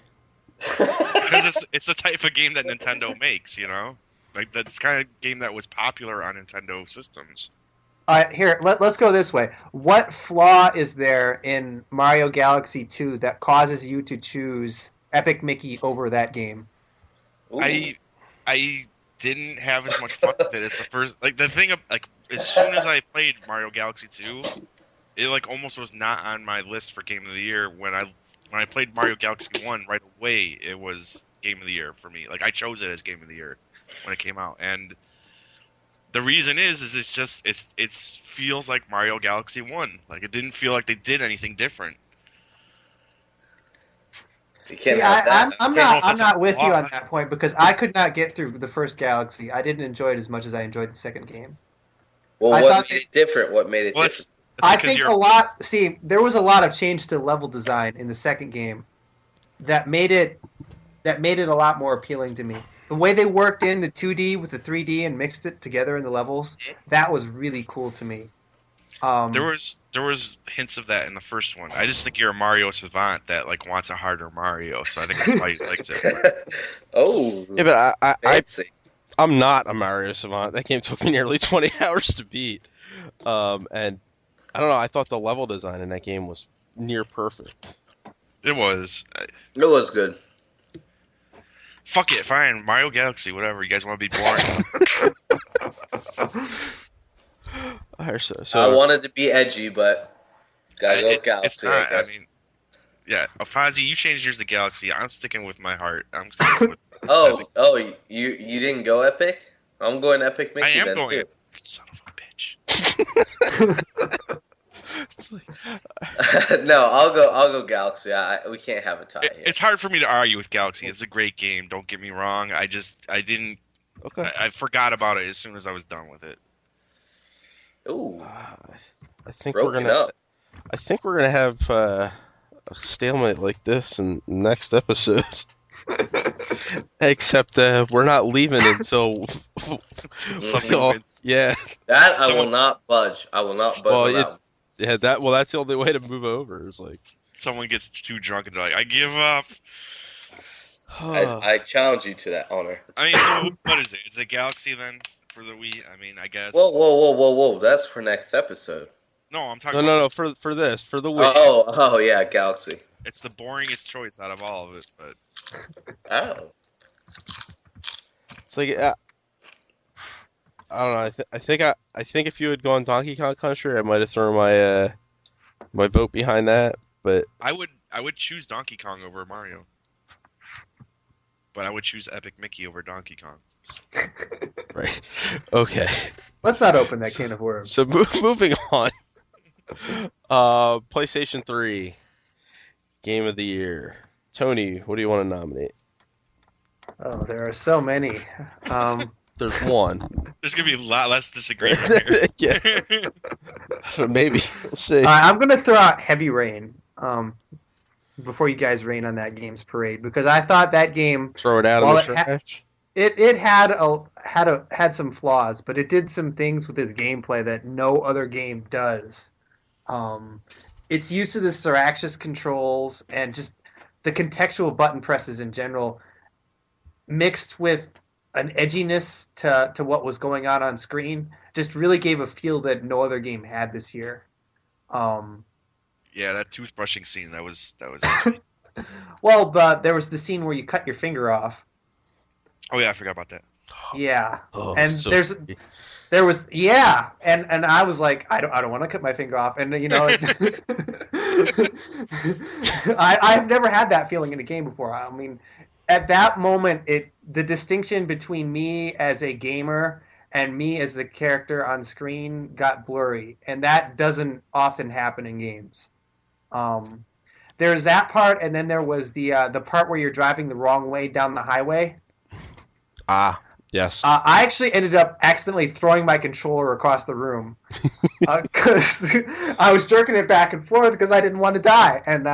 Because it's the type of game that Nintendo makes, you know? Like that's kind of game that was popular on Nintendo systems. All right, here, let's go this way. What flaw is there in Mario Galaxy 2 that causes you to choose Epic Mickey over that game? Ooh. I didn't have as much fun with it as the first. Like the thing, like as soon as I played Mario Galaxy 2, it like almost was not on my list for Game of the Year. When I played Mario Galaxy 1 right away, it was Game of the Year for me. Like I chose it as Game of the Year when it came out, and the reason is it feels like Mario Galaxy 1. Like it didn't feel like they did anything different. You can't See, have that. I'm not with you on that point because I could not get through the first Galaxy. I didn't enjoy it as much as I enjoyed the second game. Well, I what thought made it different? What made it Well, different? I think a lot. See, there was a lot of change to level design in the second game that made it a lot more appealing to me. The way they worked in the 2D with the 3D and mixed it together in the levels, that was really cool to me. There was hints of that in the first one. I just think you're a Mario savant that like wants a harder Mario, so I think that's why you liked it. Oh, Yeah, but fancy. I'm not a Mario savant. That game took me nearly 20 hours to beat. And I don't know, I thought the level design in that game was near perfect. It was. It was good. Fuck it, fine. Mario Galaxy, whatever. You guys want to be boring? So I wanted to be edgy, but gotta go Galaxy. It's not. I guess. mean, yeah. Fozzie, you changed yours to Galaxy. I'm sticking with my heart. I'm sticking with. Oh, you didn't go Epic? I'm going Epic Mickey. I am then, going. too. Son of a bitch. it's like, No, I'll go Galaxy. We can't have a tie here. It's hard for me to argue with Galaxy. It's a great game. Don't get me wrong. I didn't. okay. I forgot about it as soon as I was done with it. Ooh, I think broken we're gonna. up. I think we're gonna have a stalemate like this in the next episode. Except we're not leaving until Someone wins. yeah. That I will not budge. I will not budge. Well, on that it's yeah. That's the only way to move over. Is like Someone gets too drunk and they're like, I give up. one. I challenge you to that honor. I mean, so what is it? Is it Galaxy then for the Wii? I mean, I guess. Whoa! That's for next episode. No, I'm talking. no. For the Wii. Oh yeah, Galaxy. It's the boringest choice out of all of it, but Oh. It's like I don't know. I think if you had gone Donkey Kong Country, I might have thrown my vote behind that. But I would I would choose Donkey Kong over Mario, but I would choose Epic Mickey over Donkey Kong. Right. Okay. Let's not open that can of worms. So moving on. PlayStation 3 Game of the Year. Tony, what do you want to nominate? Oh, there are so many. There's one. There's gonna be a lot less disagreement here. Yeah. Maybe. We'll see. I'm gonna throw out Heavy Rain. Before you guys rain on that game's parade, because I thought that game, Throw it out while in the trash. it had some flaws, but it did some things with its gameplay that no other game does. Its use of the Siraxis controls and just the contextual button presses in general, mixed with an edginess to what was going on screen, just really gave a feel that no other game had this year. Yeah, that toothbrushing scene, that was. Well, but there was the scene where you cut your finger off. Oh yeah, I forgot about that. Yeah, Oh, and so there was and I was like, I don't want to cut my finger off, and you know, I've never had that feeling in a game before. I mean, at that moment, the distinction between me as a gamer and me as the character on screen got blurry, and that doesn't often happen in games. There's that part, and then there was the part where you're driving the wrong way down the highway. Yes. I actually ended up accidentally throwing my controller across the room because I was jerking it back and forth because I didn't want to die, and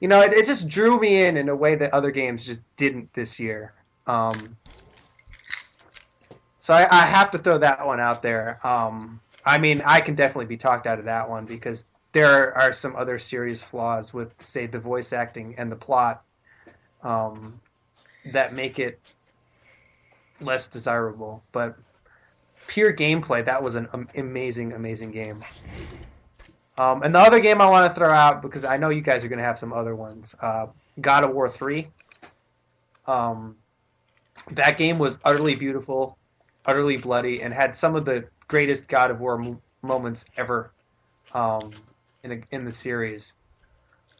you know, it just drew me in a way that other games just didn't this year. So I have to throw that one out there. I mean, I can definitely be talked out of that one because there are some other serious flaws with, say, the voice acting and the plot that make it less desirable. But pure gameplay, that was an amazing, amazing game. And the other game I want to throw out, because I know you guys are going to have some other ones, God of War 3. That game was utterly beautiful, utterly bloody, and had some of the greatest God of War moments ever in the series.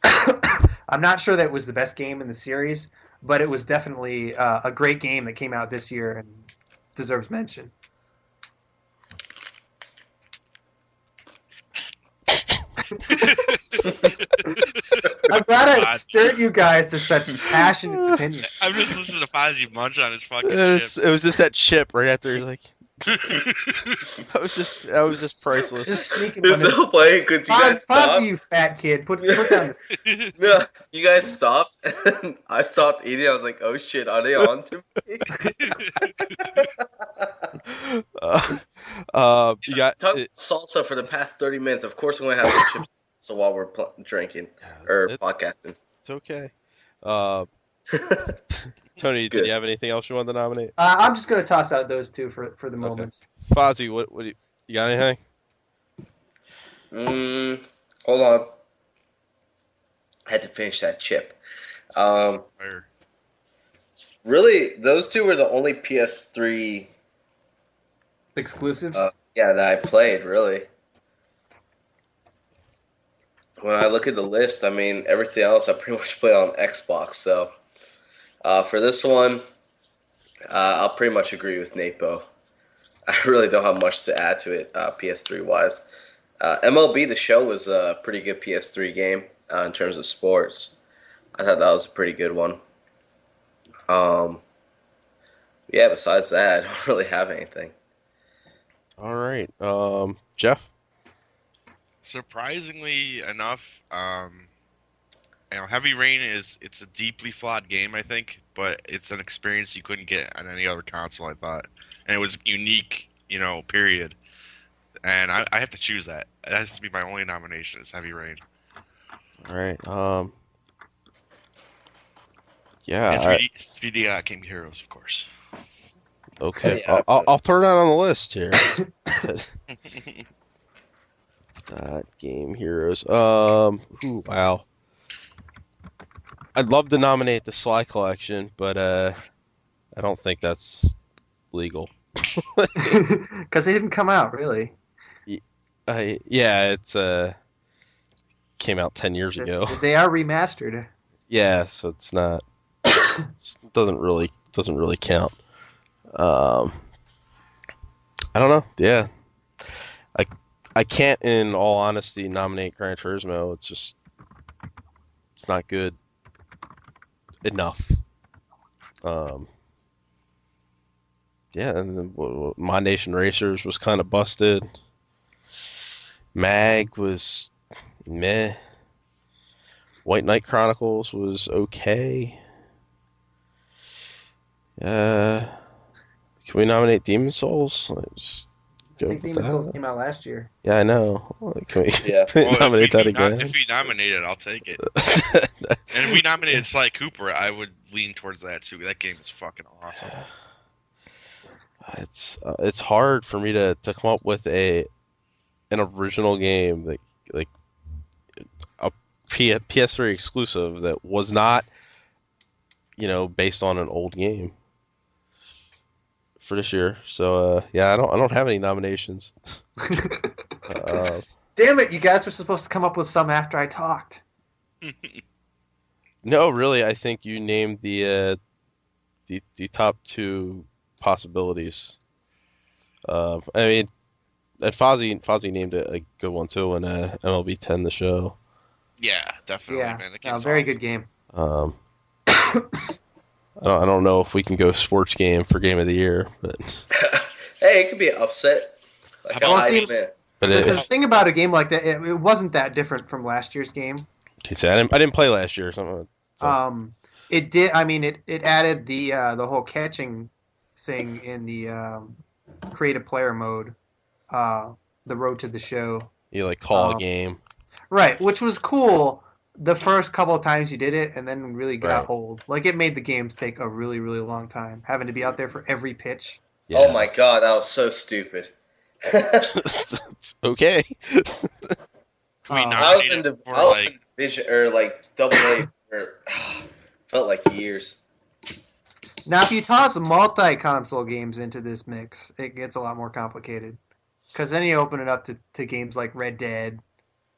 I'm not sure that it was the best game in the series, but it was definitely a great game that came out this year and deserves mention. I'm glad I stirred you guys to such passionate opinions. I'm just listening to Fozzie munch on his fucking chip. It was just that chip right after. Like, that was just priceless. Just sneaking. It's so funny because you guys Pause, stopped. you fat kid. Put down. No, you guys stopped. And I stopped eating. I was like, "Oh shit, are they on to me?" You got Talk salsa for the past 30 minutes. Of course, we're gonna have the chips. So while we're drinking or podcasting, it's okay. Tony, Good. did you have anything else you wanted to nominate? I'm just gonna toss out those two for the moment. Fozzie, what you got anything? Hold on. I had to finish that chip. Really, those two were the only PS3 Exclusives? that I played, really. When I look at the list, I mean, everything else I pretty much play on Xbox. So for this one, I'll pretty much agree with Napo. I really don't have much to add to it PS3-wise. MLB The Show was a pretty good PS3 game in terms of sports. I thought that was a pretty good one. Yeah, besides that, I don't really have anything. All right. Jeff? Surprisingly enough, Heavy Rain it's a deeply flawed game, I think, but it's an experience you couldn't get on any other console, I thought. And it was unique, period. And I have to choose that. It has to be my only nomination is Heavy Rain. All right. Yeah. And 3D Game Heroes, of course. Okay. Yeah, I'll throw it out on the list here. Game Heroes. Wow. I'd love to nominate the Sly Collection, but I don't think that's legal. Because they didn't come out, really. Yeah, it's came out 10 years ago. They are remastered. Yeah, so it's not. Doesn't really count. I don't know. Yeah, I can't, in all honesty, nominate Gran Turismo. It's not good enough. Yeah, and then My Nation Racers was kind of busted. Mag was meh. White Knight Chronicles was okay. Can we nominate Demon Souls? Just I go think with Demon that. Souls came out last year. Yeah, I know. Can we Yeah. Well, nominate that again? If we nominate it, I'll take it. And if we nominated Sly Cooper, I would lean towards that too. That game is fucking awesome. It's hard for me to come up with an original game like a PS3 exclusive that was not, based on an old game for this year. So yeah, I don't have any nominations. Damn it! You guys were supposed to come up with some after I talked. No, really, I think you named the top two possibilities. I mean, and Fozzie named it a good one too in MLB 10 the show. Yeah, definitely, Yeah, man. The no, game's very awesome. good game. I don't know if we can go sports game for game of the year, but Hey, it could be an upset. Like How a about- Heisman. but The thing about a game like that, it wasn't that different from last year's game. okay, so I didn't play last year or something. So. It did. I mean, it added the whole catching thing in the creative player mode, the road to the show. You call a game. Right, which was cool the first couple of times you did it, and then really got Right. old. Like, it made the games take a really, really long time, having to be out there for every pitch. Yeah. Oh my god, that was so stupid. It's okay. Can we I was I was nominate in it the for I was like? in division or like double A for felt like years. Now, if you toss multi-console games into this mix, it gets a lot more complicated. Because then you open it up to games like Red Dead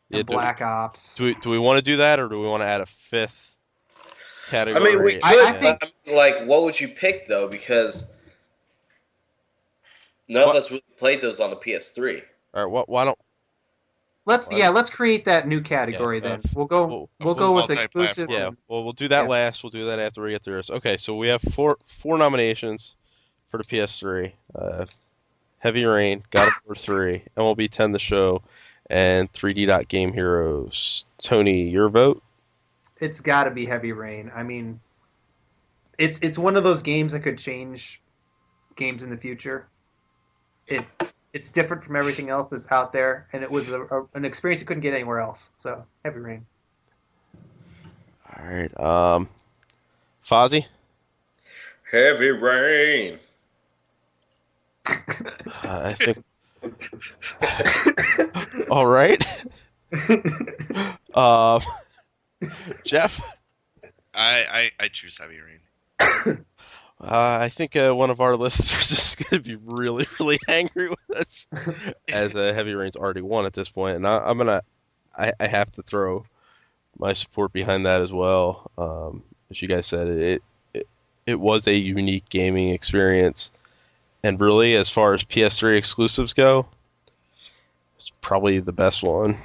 Yeah, and Black Ops. do we want to do that, or do we want to add a fifth I category? mean, we could. I but I mean, like, what would you pick though? Because none of us really played those on the PS3. All right, why don't Let's create that new category Yeah, then. We'll go full with multi-platform. exclusive. yeah, well we'll do that Yeah. last. We'll do that after we get through this. Okay, so we have four nominations for the PS3. Heavy Rain, God of War 3, MLB 10 the show, and 3D Game Heroes. Tony, your vote? It's got to be Heavy Rain. I mean, it's one of those games that could change games in the future. It's different from everything else that's out there, and it was an experience you couldn't get anywhere else. So, Heavy Rain. All right. Fozzie? Heavy Rain. I think. All right. Jeff? I choose Heavy Rain. I think one of our listeners is going to be really, really angry with us, as Heavy Rain's already won at this point, and I have to throw my support behind that as well. As you guys said, it was a unique gaming experience, and really, as far as PS3 exclusives go, it's probably the best one.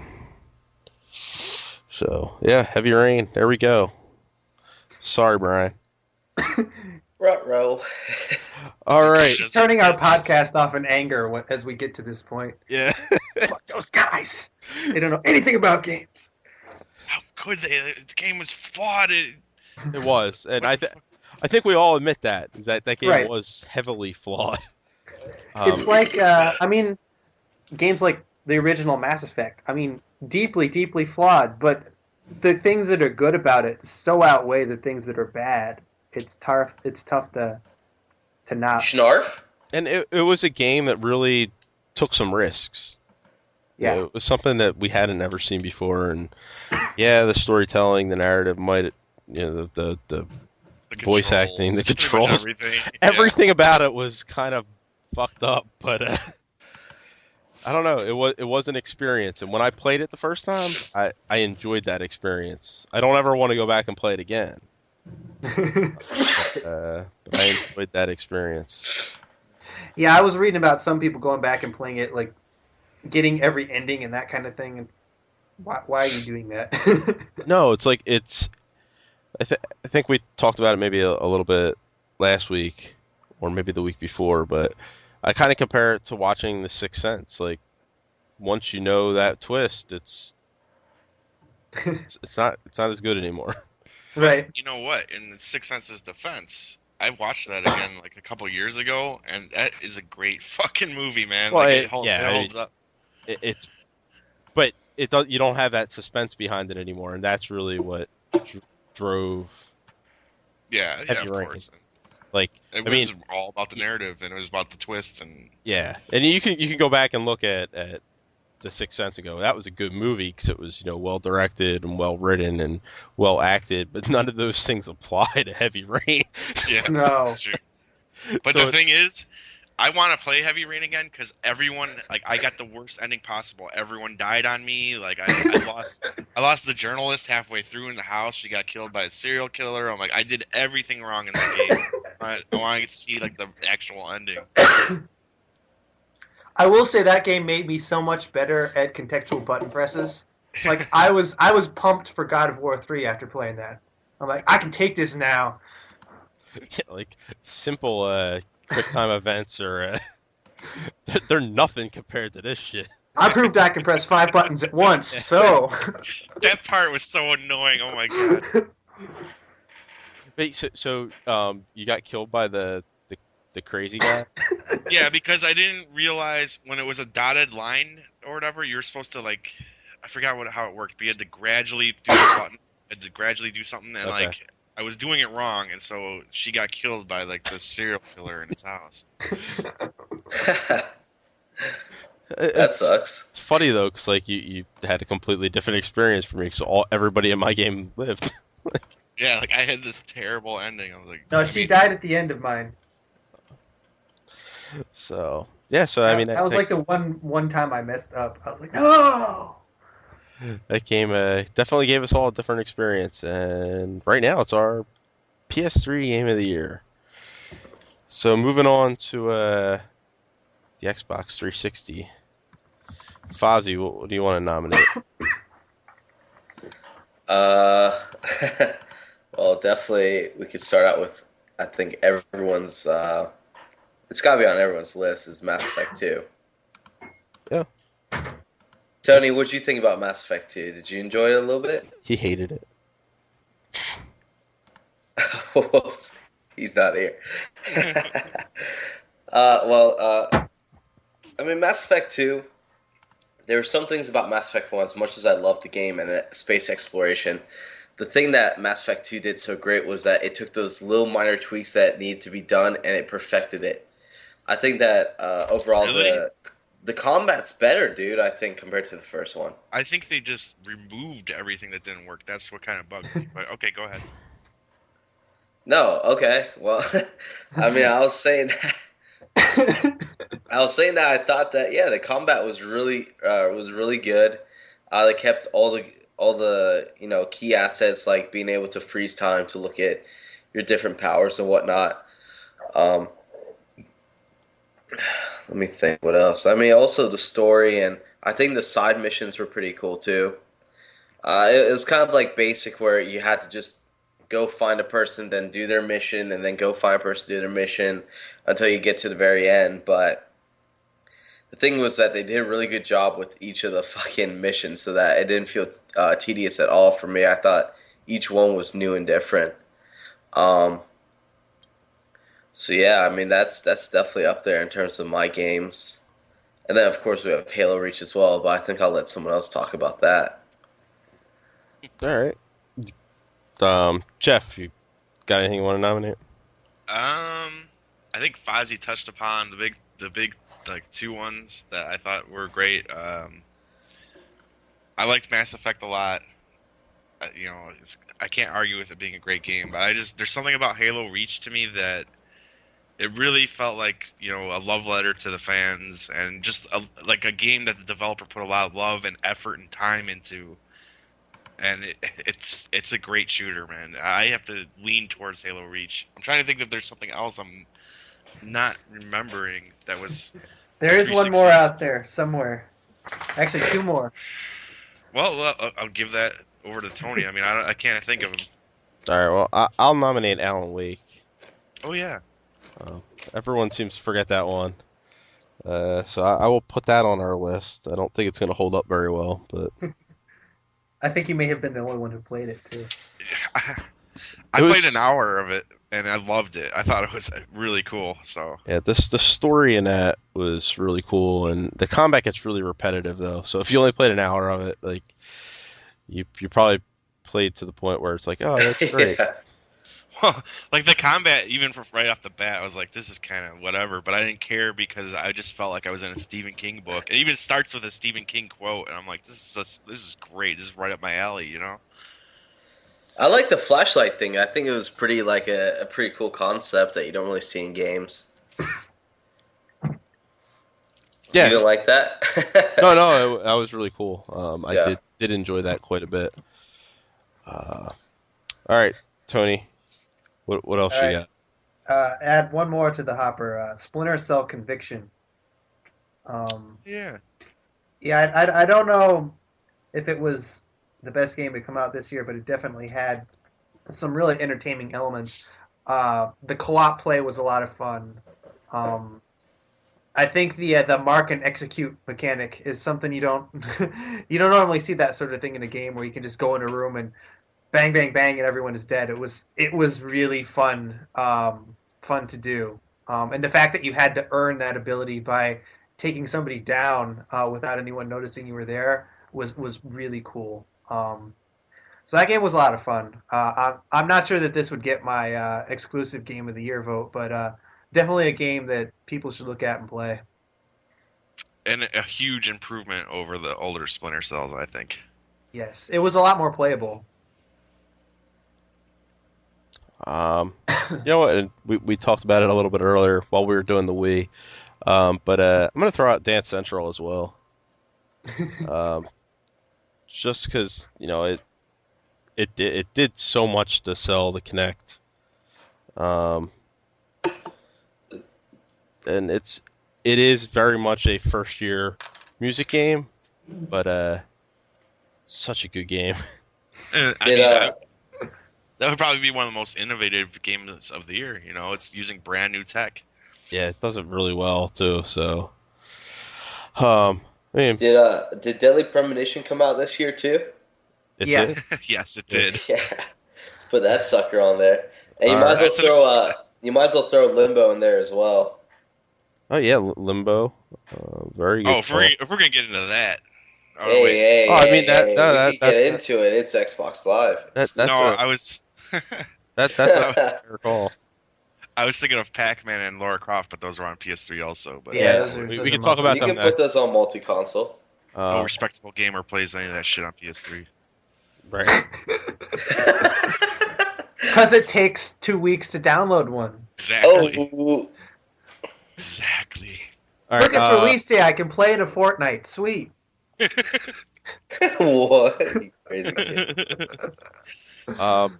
So yeah, Heavy Rain. There we go. Sorry, Brian. Ruh-roh. All right. She's turning our podcast off in anger as we get to this point. Yeah. Fuck those guys. They don't know anything about games. How could they? The game was flawed. It was, and I think we all admit that game Right. was heavily flawed. It's like, I mean, games like the original Mass Effect, I mean, deeply, deeply flawed, but the things that are good about it so outweigh the things that are bad. It's tough to not. Schnarf? and it was a game that really took some risks. Yeah. You know, it was something that we hadn't ever seen before, and yeah, the storytelling, the narrative might, the voice controls, acting, the pretty much controls, everything. everything about it was kind of fucked up, but I don't know. It was an experience, and when I played it the first time, I enjoyed that experience. I don't ever want to go back and play it again. But I enjoyed that experience. Yeah, I was reading about some people going back and playing it, like getting every ending and that kind of thing. And why are you doing that? No, it's like it's. I think we talked about it maybe a little bit last week, or maybe the week before, but I kind of compare it to watching The Sixth Sense. Like once you know that twist, it's not as good anymore. Right. You know what? In the Sixth Sense's defense, I watched that again like a couple years ago, and that is a great fucking movie, man. Well, Like it, it, hold, yeah, it holds up. it's but it does. You don't have that suspense behind it anymore, and that's really what drove Yeah, Heavy of Rain. course. Like, It I was mean, all about the narrative, and it was about the twists, and yeah, and you can go back and look at The Sixth Sense and go, that was a good movie because it was well directed and well written and well acted, but none of those things apply to Heavy Rain. yeah, No. that's true. But So the thing is, I want to play Heavy Rain again because everyone, like, I got the worst ending possible. Everyone died on me. Like, I lost the journalist halfway through in the house. She got killed by a serial killer. I'm like, I did everything wrong in that game. I want to get to see like the actual ending. I will say that game made me so much better at contextual button presses. Like I was pumped for God of War 3 after playing that. I'm like, I can take this now. like simple quick time events are they're nothing compared to this shit. I proved I can press 5 buttons at once. So That part was so annoying. Oh my god. Wait, so you got killed by the crazy guy? Yeah, because I didn't realize when it was a dotted line or whatever, you were supposed to like, I forgot how it worked, but you had to gradually do the button, had to gradually do something, and Okay. like I was doing it wrong, and so she got killed by like the serial killer in his house. That It's, sucks. it's funny though, because like you had a completely different experience for me, because everybody in my game lived. Yeah, like I had this terrible ending. I was like, no, she died at the end of mine. So yeah, so I mean, that was like the one time I messed up. I was like, no. that game definitely gave us all a different experience, and right now it's our PS3 game of the year. So moving on to the Xbox 360. Fozzie, what do you want to nominate? Well, definitely we could start out with, I think everyone's, it's gotta be on everyone's list, is Mass Effect 2. Yeah. Tony, what'd you think about Mass Effect 2? Did you enjoy it a little bit? He hated it. Whoops, he's not here. I mean, Mass Effect 2, there were some things about Mass Effect 1, as much as I loved the game and the space exploration, the thing that Mass Effect 2 did so great was that it took those little minor tweaks that needed to be done and it perfected it. I think that overall Really? the combat's better, dude, I think, compared to the first one. I think they just removed everything that didn't work. That's what kind of bugged me. But okay, go ahead. No, okay. Well, I mean, I was saying that I thought that yeah, the combat was really good. They kept all the key assets like being able to freeze time to look at your different powers and whatnot. Let me think what else. I mean, also the story, and I think the side missions were pretty cool too. It was kind of like basic where you had to just go find a person, then do their mission, and then go find a person, do their mission until you get to the very end. But the thing was that they did a really good job with each of the fucking missions so that it didn't feel tedious at all for me. I thought each one was new and different. So yeah, I mean that's definitely up there in terms of my games. And then of course we have Halo Reach as well, but I think I'll let someone else talk about that. All right. Jeff, you got anything you want to nominate? I think Fozzie touched upon the big like two ones that I thought were great. I liked Mass Effect a lot. I can't argue with it being a great game, but there's something about Halo Reach to me that It really felt like, a love letter to the fans, and just like a game that the developer put a lot of love and effort and time into. And it's a great shooter, man. I have to lean towards Halo Reach. I'm trying to think if there's something else I'm not remembering that was. There is one more out there somewhere. Actually, two more. Well, I'll give that over to Tony. I mean, I can't think of him. All right, well, I'll nominate Alan Wake. Oh yeah. Everyone seems to forget that one. So I will put that on our list. I don't think it's going to hold up very well, but I think you may have been the only one who played it too. I played an hour of it and I loved it. I thought it was really cool. So yeah, the story in that was really cool, and the combat gets really repetitive though. So if you only played an hour of it, like you probably played to the point where it's like, oh, that's great. Yeah. Well, like the combat, even right off the bat, I was like, this is kind of whatever, but I didn't care because I just felt like I was in a Stephen King book. It even starts with a Stephen King quote, and I'm like, this is great. This is right up my alley, you know? I like the flashlight thing. I think it was pretty like a pretty cool concept that you don't really see in games. Yeah, You didn't like that? no, that was really cool. I Yeah. did enjoy that quite a bit. All right, Tony, what else All you right. got? Add one more to the hopper. Splinter Cell Conviction. Yeah. Yeah, I don't know if it was the best game to come out this year, but it definitely had some really entertaining elements. The co-op play was a lot of fun. I think the mark and execute mechanic is something you don't you don't normally see that sort of thing in a game where you can just go in a room and bang bang bang and everyone is dead. It was really fun to do, and the fact that you had to earn that ability by taking somebody down without anyone noticing you were there was really cool. So that game was a lot of fun. I'm not sure that this would get my exclusive game of the year vote, but definitely a game that people should look at and play. And a huge improvement over the older Splinter Cells, I think. Yes, it was a lot more playable. You know what? And we talked about it a little bit earlier while we were doing the Wii, but I'm gonna throw out Dance Central as well. Just because it did so much to sell the Kinect. And it is very much a first year music game, but such a good game. And, that would probably be one of the most innovative games of the year. It's using brand new tech. Yeah, it does it really well too. So, I mean, Did Deadly Premonition come out this year too? it Yeah. did. Yes, it did. Yeah. Put that sucker on there. And you All might right. as well throw Limbo in there as well. Oh yeah, Limbo, very good. Oh, if we're gonna get into that. Oh, Hey, wait. hey, Oh, I mean, hey, that- hey, no, we that- can get that- into it. It's Xbox Live. That's No, a, I was. that's a fair call. I was thinking of Pac-Man and Lara Croft, but those were on PS3 also. But Yeah, we those can are talk about You them. can put those on multi-console. no respectable gamer plays any of that shit on PS3. Right. Because it takes 2 weeks to download one. Exactly. Oh, Exactly. All Look, right. it's release day. I can play in a fortnight. Sweet. what? You crazy kid.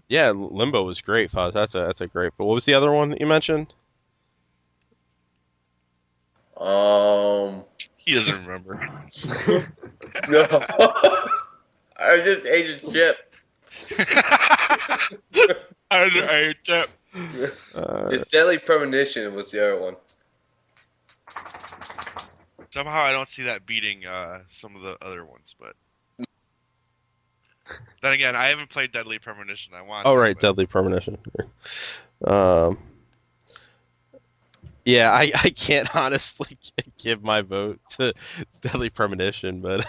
Yeah, Limbo was great, Foz. That's a great. But what was the other one that you mentioned? He doesn't remember. No. I just ate a chip. I It's Deadly Premonition was the other one. Somehow I don't see that beating some of the other ones, but then again, I haven't played Deadly Premonition. I want. Oh to, right, but... Deadly Premonition. Yeah, I can't honestly give my vote to Deadly Premonition, but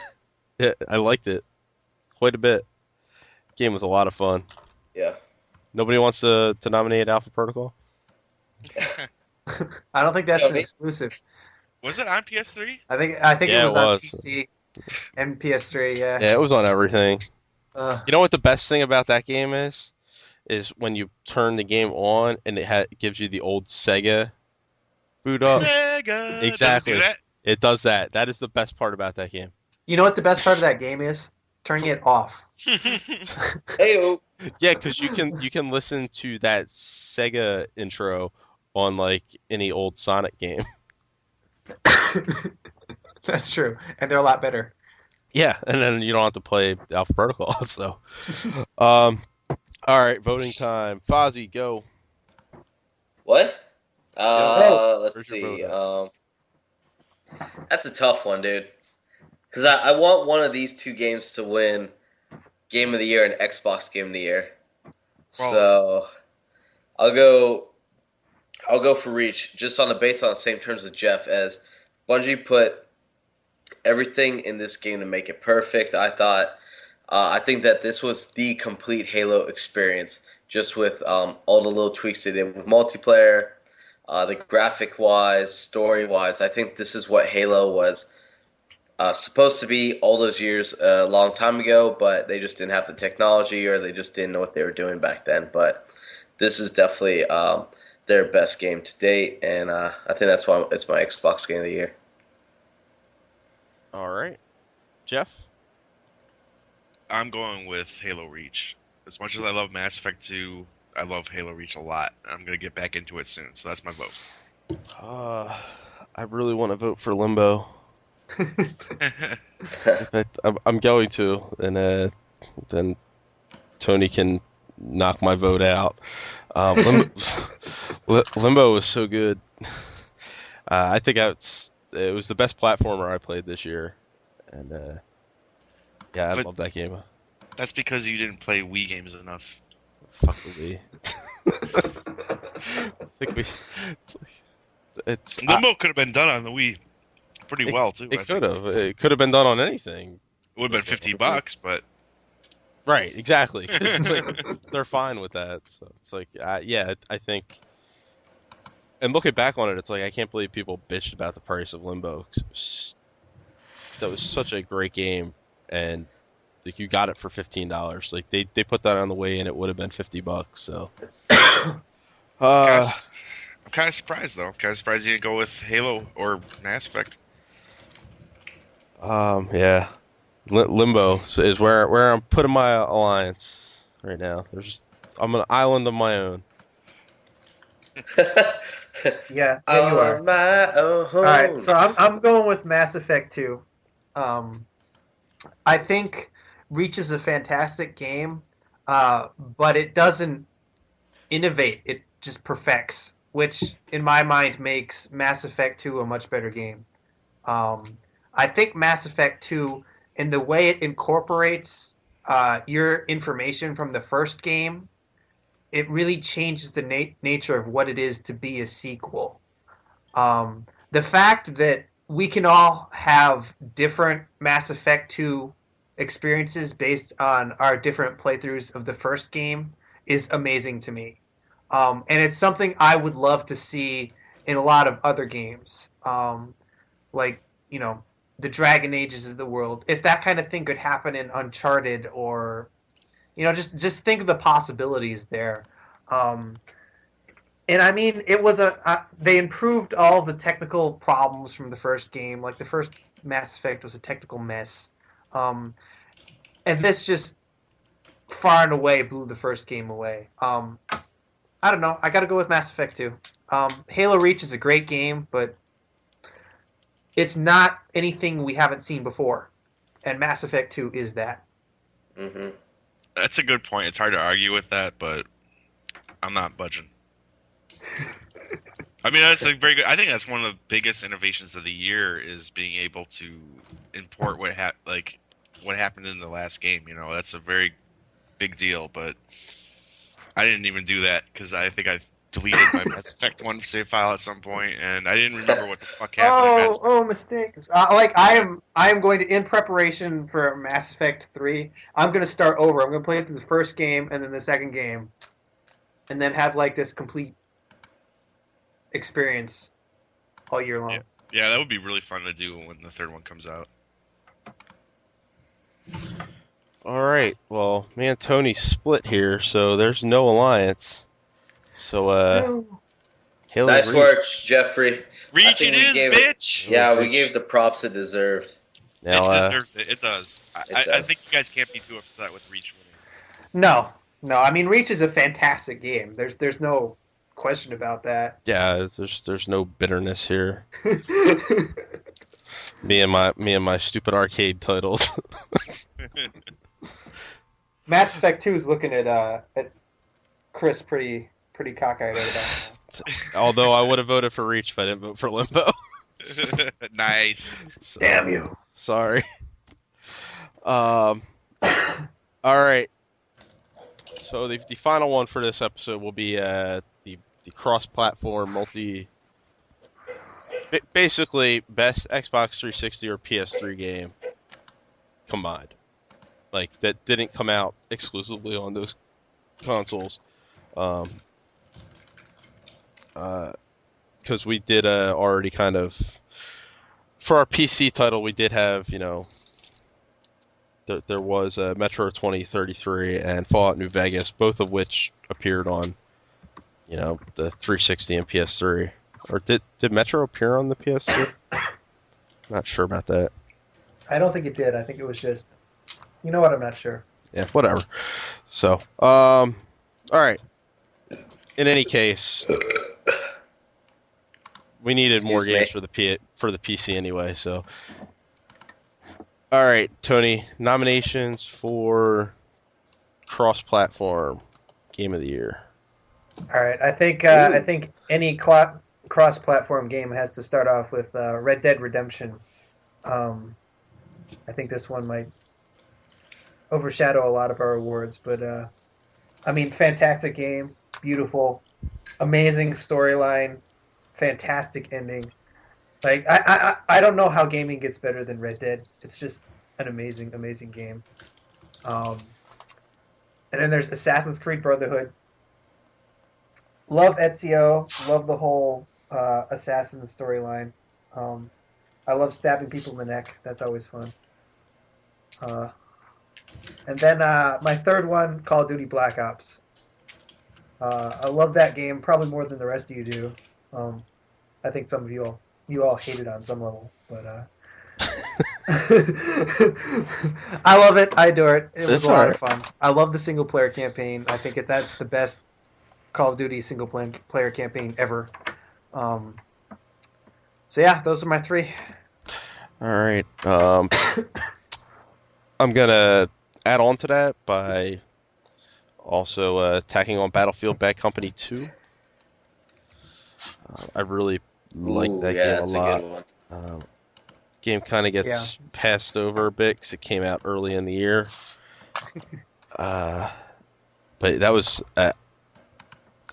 yeah, I liked it quite a bit. Game was a lot of fun. Yeah. Nobody wants to nominate Alpha Protocol? I don't think that's an Tony? exclusive. Was it on PS3? I think Yeah, it was it on was. PC and PS3. Yeah. Yeah, it was on everything. Uh, You know what the best thing about that game is? Is when you turn the game on and it gives you the old Sega Boot up. Sega. Exactly. Does it It does that. That is the best part about that game. You know what the best part of that game is? Turning it off. do that? Hey, Yeah, because you can listen to that Sega intro on like any old Sonic game. That's true, and they're a lot better. Yeah, and then you don't have to play Alpha Protocol. So, all right, voting time. Fozzie, go. what? Let's Where's your see. vote That's a tough one, dude. Because I want one of these two games to win Game of the Year and Xbox Game of the Year. Well- So I'll go for Reach, just on the same terms as Jeff, as Bungie put everything in this game to make it perfect. I think that this was the complete Halo experience, just with all the little tweaks they did with multiplayer, the graphic wise, story wise. I think this is what Halo was supposed to be all those years, a long time ago, but they just didn't have the technology, or they just didn't know what they were doing back then. But this is definitely their best game to date, and I think that's why it's my Xbox Game of the Year. All right, Jeff. I'm going with Halo Reach. As much as I love Mass Effect 2, I love Halo Reach a lot. I'm gonna get back into it soon, so that's my vote. I really want to vote for Limbo. I'm going to, and then Tony can knock my vote out. Limbo was so good. I think it was the best platformer I played this year, and yeah, I love that game. That's because you didn't play Wii games enough. Fuck the Wii. I think it's Limbo could have been done on the Wii pretty well too. It could have. It could have been done on anything. It would have been $50, but right, exactly. Like, they're fine with that. So it's like, yeah, I think. And looking back on it, it's like I can't believe people bitched about the price of Limbo. 'Cause that was such a great game, and like you got it for $15. Like they put that on the way, and it would have been $50. So. I'm kind of surprised though. Kind of surprised you didn't go with Halo or Mass Effect. Yeah, Limbo is where I'm putting my alliance right now. I'm an island of my own. Yeah, there you are. On my own. All right, so I'm going with Mass Effect 2. I think Reach is a fantastic game, but it doesn't innovate. It just perfects, which in my mind makes Mass Effect 2 a much better game. I think Mass Effect 2, in the way it incorporates your information from the first game, it really changes the nature of what it is to be a sequel. The fact that we can all have different Mass Effect 2 experiences based on our different playthroughs of the first game is amazing to me. And it's something I would love to see in a lot of other games. Like, the Dragon Ages of the world. If that kind of thing could happen in Uncharted, or, just think of the possibilities there. And I mean, it was they improved all the technical problems from the first game. Like the first Mass Effect was a technical mess. And this just far and away blew the first game away. I don't know. I got to go with Mass Effect 2. Halo Reach is a great game, but it's not anything we haven't seen before. And Mass Effect 2 is that. Mm-hmm. That's a good point. It's hard to argue with that, but I'm not budging. I mean, that's a very good. I think that's one of the biggest innovations of the year is being able to import what happened in the last game. That's a very big deal. But I didn't even do that because I think I deleted my Mass Effect 1 save file at some point, and I didn't remember what the fuck happened. Mistakes. I am going to, in preparation for Mass Effect 3, I'm going to start over. I'm going to play through the first game and then the second game, and then have like this complete experience all year long. Yeah, that would be really fun to do when the third one comes out. All right. Well, me and Tony split here, so there's no alliance. So, No. Halo Nice Reach. work, Jeffrey. I Reach think it we is, gave bitch. Yeah, we Reach. gave the props it deserved. Now, It deserves it. It does. I does. think you guys can't be too upset with Reach winning. No, no. I mean, Reach is a fantastic game. There's no question about that. yeah, there's no bitterness here. Me and my stupid arcade titles. Mass Effect 2 is looking at Chris pretty cockeyed about that. Although I would have voted for Reach if I didn't vote for Limbo. Nice. So, Damn you. sorry. All right. So the final one for this episode will be the cross-platform basically best Xbox 360 or PS3 game combined. Like that didn't come out exclusively on those consoles. Because we did already kind of for our PC title, we did have there was Metro 2033 and Fallout New Vegas, both of which appeared on the 360 and PS3. Or did Metro appear on the PS3? Not sure about that. I don't think it did. I think it was just, you know what? I'm not sure. Yeah, whatever. So, all right. In any case, we needed more games for the PC anyway. So, all right, Tony. Nominations for cross-platform game of the year. All right. I think any cross-platform game has to start off with Red Dead Redemption. I think this one might overshadow a lot of our awards, but I mean, fantastic game, beautiful, amazing storyline, fantastic ending. Like I don't know how gaming gets better than Red Dead. It's just an amazing game. And then there's Assassin's Creed Brotherhood. Love Ezio. Love the whole assassin storyline. I love stabbing people in the neck. That's always fun. And then my third one, Call of Duty Black Ops. I love that game probably more than the rest of you do. I think some of you all hate it on some level, but I love it. I adore it. It was a lot of fun. I love the single player campaign. I think that's the best Call of Duty single player campaign ever. So yeah, those are my three. All right. I'm gonna add on to that by also tacking on Battlefield Bad Company 2. I really like that game a lot. A good one. Game kind of gets passed over a bit because it came out early in the year. But that was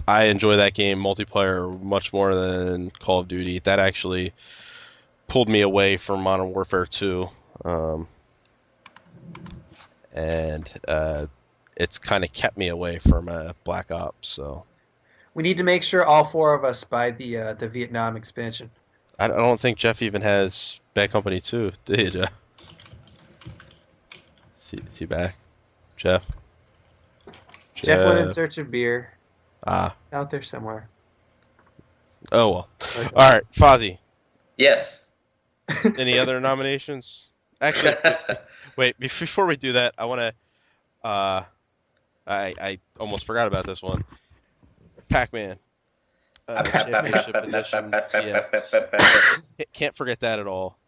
I enjoy that game multiplayer much more than Call of Duty. That actually pulled me away from Modern Warfare 2. And it's kind of kept me away from Black Ops. So we need to make sure all four of us buy the Vietnam expansion. I don't think Jeff even has Bad Company 2, do you, Jeff? Is he back? Jeff went in search of beer. Out there somewhere. Oh well. Okay. All right, Fozzie. Yes. Any other nominations? Actually, wait. Before we do that, I want to. I almost forgot about this one. Pac-Man. Championship Edition. Yes. Can't forget that at all.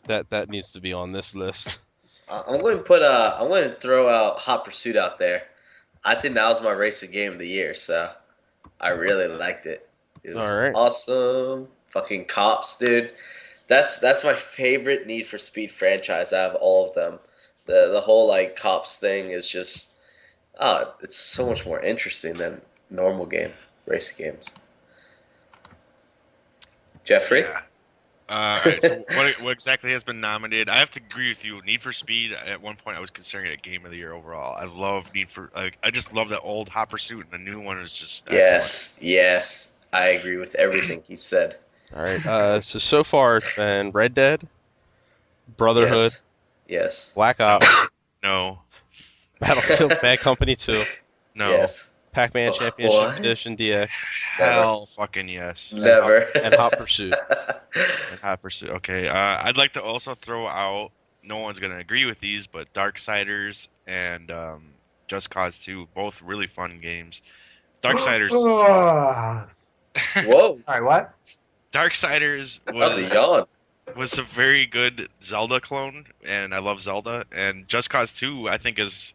That needs to be on this list. I'm going to throw out Hot Pursuit out there. I think that was my racing game of the year, so I really liked it. It was awesome. Fucking cops, dude. That's my favorite Need for Speed franchise out of all of them. The whole like cops thing is just it's so much more interesting than normal racing games. Jeffrey? Yeah. Alright, so what exactly has been nominated? I have to agree with you. Need for Speed, at one point I was considering it a game of the year overall. I love I just love that old Hot Pursuit, and the new one is just excellent. Yes. I agree with everything he said. Alright, so far it's been Red Dead, Brotherhood, Yes. Black Ops, No. Battlefield Bad Company 2, No. Yes. Pac-Man Oh, Championship what? Edition DX, Hell fucking yes. Never. and Hot Pursuit. And Hot Pursuit. Okay. I'd like to also throw out. No one's gonna agree with these, but Darksiders and Just Cause 2, both really fun games. Darksiders. All Whoa, right, what? Darksiders that was a was yawn. was a very good Zelda clone, and I love Zelda. And Just Cause 2, I think it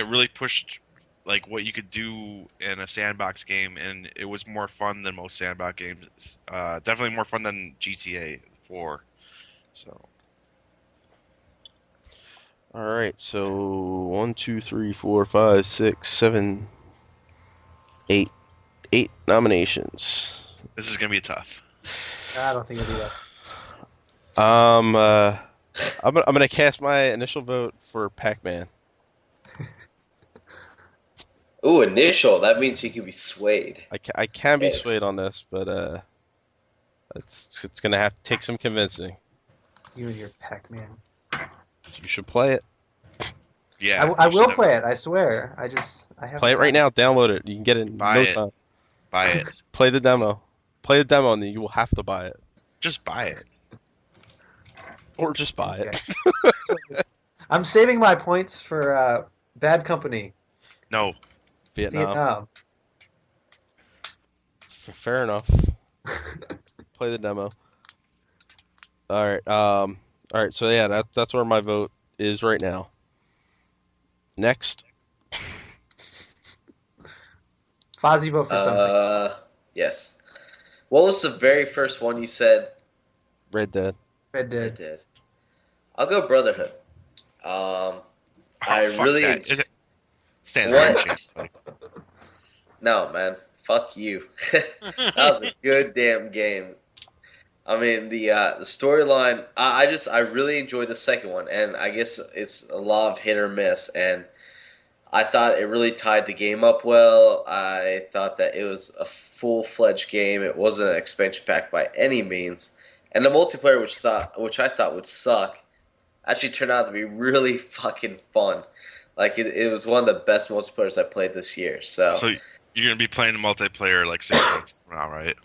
really pushed like what you could do in a sandbox game, and it was more fun than most sandbox games. Definitely more fun than GTA 4. So All right, so 1, 2, 3, 4, 5, 6, 7, 8 nominations. this is gonna be tough. I don't think it'll do that. I'm gonna cast my initial vote for Pac-Man. Ooh, initial. That means he can be swayed. I can be Yes. swayed on this, but it's gonna have to take some convincing. You and your Pac-Man. You should play it. Yeah, I you should will have- play it. I swear. I have Play it right now. Download it. You can get it in Buy no it. time. Buy it. Play the demo. Play the demo, and then you will have to buy it, Just buy it. or just buy it. I'm saving my points for Bad Company. No. Vietnam. Fair enough. Play the demo. All right. All right. So yeah, that's where my vote is right now. Next. Fozzie, vote for something. Yes. What was the very first one you said? Red Dead. Red I Dead. did. I'll go Brotherhood. I Fuck really that. It stands What? no chance. Buddy. No, man. Fuck you. That was a good damn game. I mean, the storyline. I really enjoyed the second one, and I guess it's a lot of hit or miss. And I thought it really tied the game up well. I thought that it was a full-fledged game. It wasn't an expansion pack by any means. And the multiplayer, which I thought would suck, actually turned out to be really fucking fun. Like it was one of the best multiplayers I played this year. So you're gonna be playing the multiplayer like 6 games from now, right?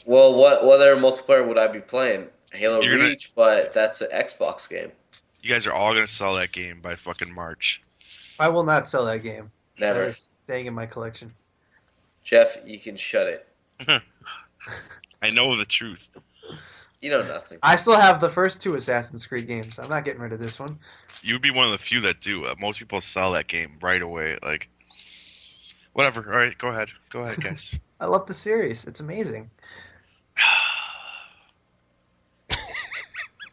Well, what other multiplayer would I be playing? Halo You're gonna- Reach, but that's an Xbox game. You guys are all gonna sell that game by fucking March. I will not sell that game. Never. That is staying in my collection. Jeff, you can shut it. I know the truth. You know nothing. I still have the first 2 Assassin's Creed games. I'm not getting rid of this one. You would be one of the few that do. Most people sell that game right away. Like, whatever. All right, go ahead. Go ahead, guys. I love the series. It's amazing. That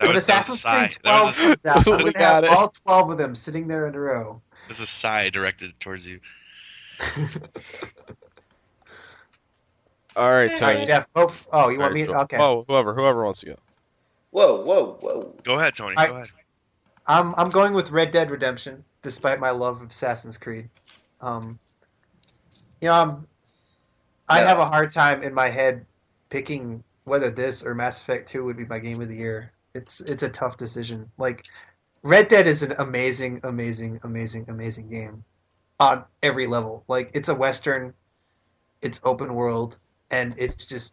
When was a Assassin's sigh. Creed That 12 was comes out, I'm We going to got have it. all 12 of them sitting there in a row. a sigh directed towards you. All right, All right, Tony. Jeff. Oh, you want All me? right, Joel. Okay. Oh, whoever wants to go. Whoa. Go ahead, Tony. I- Go ahead. I'm going with Red Dead Redemption, despite my love of Assassin's Creed. I Yeah. have a hard time in my head picking whether this or Mass Effect 2 would be my game of the year. It's a tough decision. Like, Red Dead is an amazing game on every level. Like, it's a Western, it's open world, and it just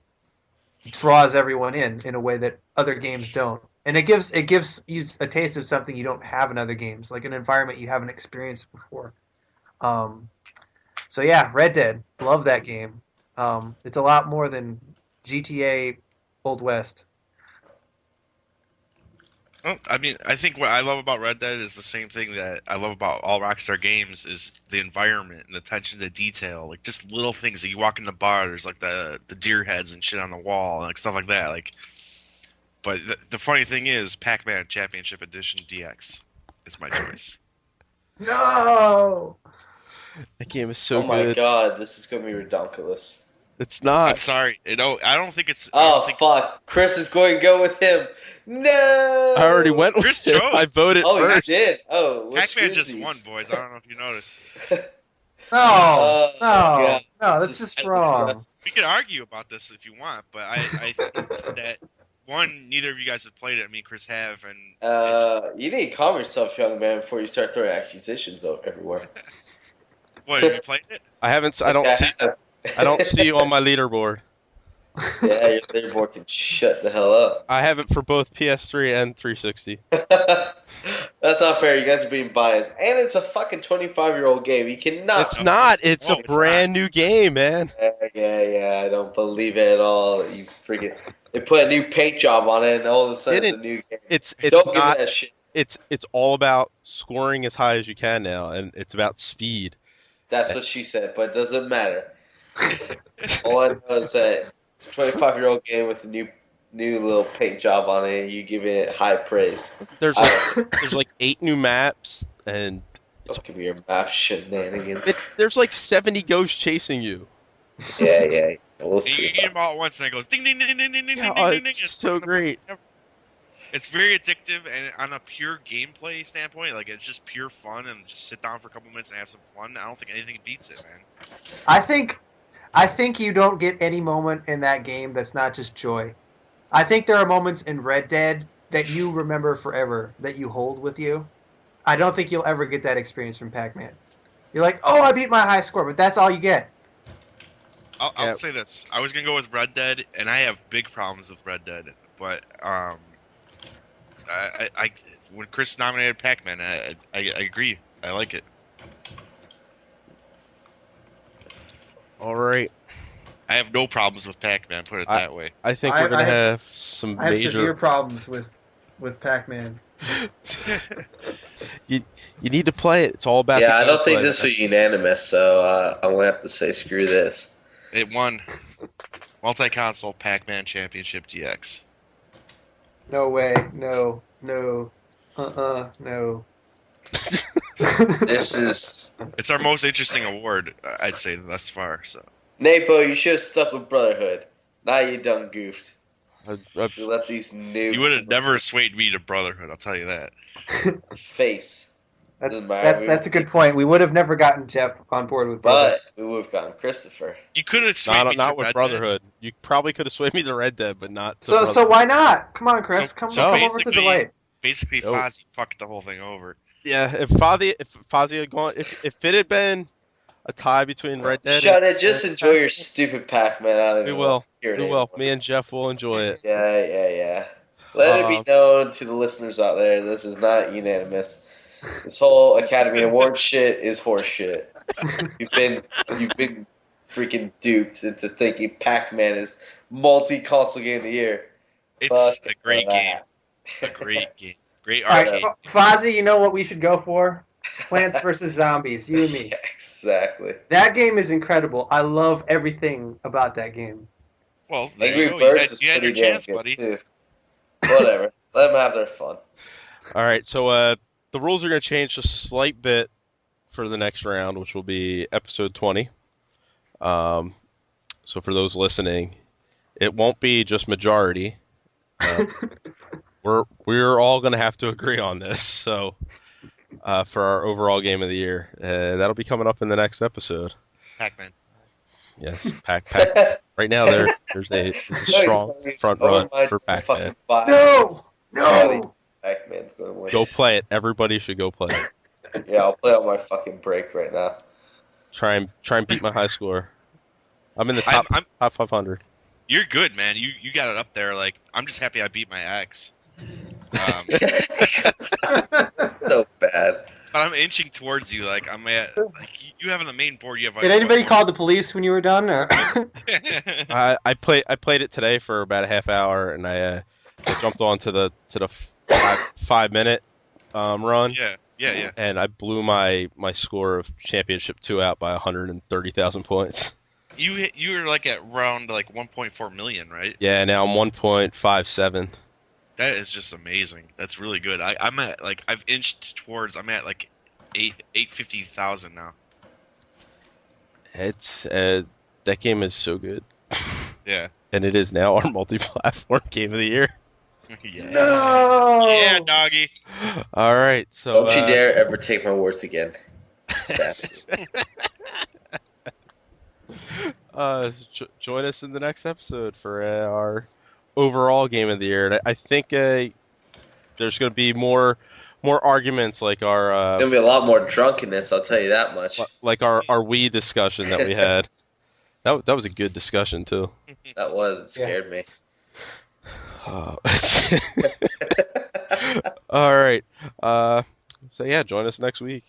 draws everyone in a way that other games don't. And it gives you a taste of something you don't have in other games, like an environment you haven't experienced before. So yeah, Red Dead, love that game. It's a lot more than GTA Old West. Well, I mean, I think what I love about Red Dead is the same thing that I love about all Rockstar games is the environment and the attention to detail. Like, just little things. Like, you walk in the bar, there's, like, the deer heads and shit on the wall, and, like, stuff like that. Like, but the funny thing is, Pac-Man Championship Edition DX is my choice. No. That game is so Oh my good. god, this is gonna be ridiculous. It's I'm not. sorry. I don't think it's... Oh fuck, Chris is going to go with him. No. I already went with Chris it. chose. I voted Oh, first. you did. Oh, which Pac-Man just jerseys? won, boys. I don't know if you noticed. No, Oh, no, God. no, This that's is just wrong. disgusting. We could argue about this if you want, but I think that, one, neither of you guys have played it. Me and Chris have, and You need to calm yourself, young man, before you start throwing accusations everywhere. what, have you played it? I haven't. I don't see. I don't see you on my leaderboard. Yeah, your leaderboard can shut the hell up. I have it for both PS3 and 360. That's not fair. You guys are being biased. And it's a fucking 25-year-old game. You cannot. It's not. It's No, a it's brand new game, man. Yeah. I don't believe it at all. You freaking. They put a new paint job on it, and all of a sudden it's a new game. It's Don't give me not. that shit. It's all about scoring as high as you can now, and it's about speed. That's what she said, but it doesn't matter. All I know is that it's a 25-year-old game with a new little paint job on it, and you give it high praise. There's like 8 new maps, and Don't give me your map shenanigans. there's like 70 ghosts chasing you. Yeah. We'll You see. eat them all at once, and it goes ding ding ding ding ding ding Yeah, ding oh, ding ding. it's so great. It's very addictive, and on a pure gameplay standpoint, like it's just pure fun, and just sit down for a couple minutes and have some fun. I don't think anything beats it, man. I think you don't get any moment in that game that's not just joy. I think there are moments in Red Dead that you remember forever, that you hold with you. I don't think you'll ever get that experience from Pac-Man. You're like, oh, I beat my high score, but that's all you get. I'll say this: I was gonna go with Red Dead, and I have big problems with Red Dead, but I when Chris nominated Pac-Man, I agree. I like it. All right. I have no problems with Pac-Man. Put it that way. I think we're gonna have some I have major severe problems with Pac-Man. you need to play it. It's all about. Yeah, the I don't think gameplay. this was unanimous, so I'm gonna have to say screw this. It won multi-console Pac-Man Championship DX. No way. No. No. No. This is It's our most interesting award, I'd say, thus far. So Napo. You should have stuck with Brotherhood. Now you done goofed. You let these noobs you would have never swayed me to Brotherhood. I'll tell you that. face. That's Doesn't matter. that's a good point. We would have never gotten Jeff on board with Brotherhood. But we would have gotten Christopher. You could have swayed me not to with Red Brotherhood. You probably could have swayed me to Red Dead, but not. To So Brotherhood. why not? Come on, Chris. So- Come so over to basically- the light. Basically, Nope. Fozzie fucked the whole thing over. Yeah, if Fozzie had gone, if it had been a tie between Red Dead, Shut and, it. Just enjoy your stupid Pac-Man. I don't We even will. want to hear it We will. anymore. Me and Jeff will enjoy it. Yeah. Let it be known to the listeners out there, this is not unanimous. This whole Academy Award shit is horse shit. You've been freaking duped into thinking Pac-Man is multi-console game of the year. It's Fuck a great game. that. A great game. Great All right, arcade. Fozzie, you know what we should go for? Plants vs. Zombies, you and me. Yeah, exactly. That game is incredible. I love everything about that game. Well, there Angry you go. Birds is You had your pretty damn chance, good, buddy. too. Whatever. Let them have their fun. All right, so the rules are going to change a slight bit for the next round, which will be episode 20. So for those listening, it won't be just majority. We're all going to have to agree on this. So for our overall game of the year, that'll be coming up in the next episode. Pac-Man. Yes, Pac. Right now there's a strong front run for Pac-Man. No! Pac-Man's gonna win. Go play it. Everybody should go play it. Yeah, I'll play on my fucking break right now. Try and beat my high score. I'm in the I'm- top 500. You're good, man. You got it up there. Like, I'm just happy I beat my ex. So bad. But I'm inching towards you. Like, I'm at, like, you have on the main board. You have. Like, Did anybody call the police when you were done? Or? I played it today for about a half hour, and I jumped on to the 5 minute run. Yeah. And I blew my score of Championship 2 out by 130,000 points. You were like at around like 1.4 million, right? Yeah, now I'm 1.57. That is just amazing. That's really good. I'm at like I've inched towards. I'm at like 850,000 now. It's that game is so good, Yeah. and it is now our multi-platform game of the year. Yeah. No! Yeah, doggy. All right, so Don't you dare ever take my words again. Bastard. join us in the next episode for our overall game of the year. And I think there's going to be more more arguments like our Gonna be a lot more drunkenness, I'll tell you that much. our Wii discussion that we had. That was a good discussion too. That was. It scared me. All right. So yeah, join us next week.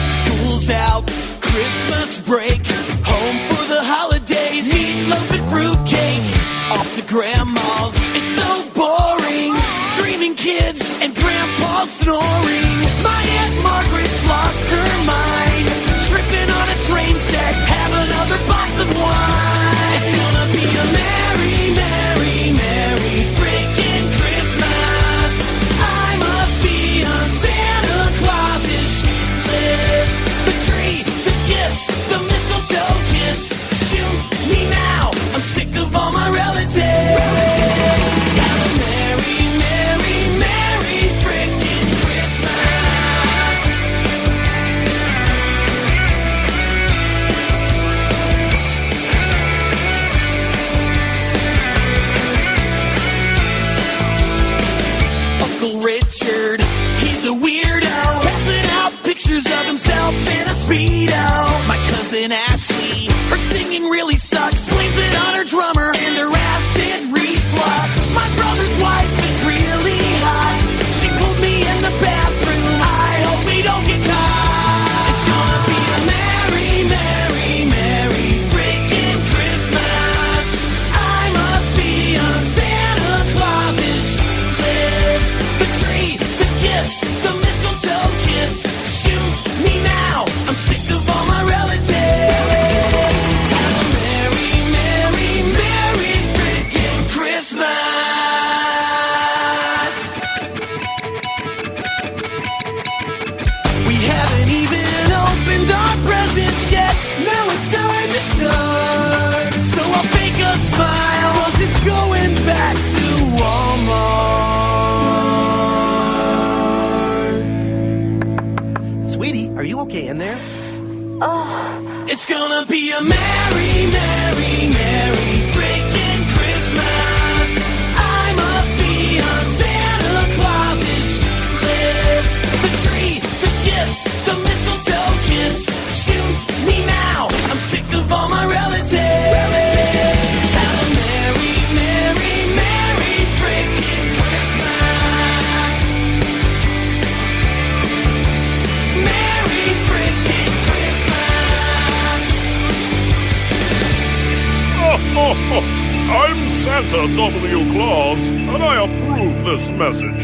School's out, Christmas break, home for the holidays, meatloaf and fruitcake, off to grandma's, it's so boring, screaming kids and grandpa snoring. My Aunt Margaret's lost her mind, tripping on a train set, have another box of wine. It's gonna be a merry, merry, merry freaking Christmas. I must be on Santa Claus's list. The tree, the gifts, the mistletoe kiss. Shoot me now, I'm sick of all my relatives. Have a merry, merry, merry freaking Christmas. Uncle Richard, he's a weirdo, passing out pictures of himself in a Speedo. My cousin Ashley, her singing really sucks, blames it on her drummer and her acid reflux. My brother's wife is really hot, she pulled me in the bathroom, I hope we don't get caught. It's gonna be a merry, merry, merry freaking Christmas. I must be on Santa Claus's list. The tree, the gifts, the mistletoe kiss. Shoot me now, I'm sick of all my relatives. Have a merry, merry, merry freaking Christmas. We haven't even opened our presents yet. Now it's time to start. So I'll fake a smile, 'cause it's going back to Walmart. Sweetie, are you okay in there? It's gonna be a merry, merry, merry freaking Christmas. I must be on Santa Claus's list. The tree, the gifts, the mistletoe kiss. Shoot me now, I'm sick of all my relatives. Have a merry, merry, merry freaking Christmas. Merry freaking Christmas. I'm Santa W. Claus, and I approve this message.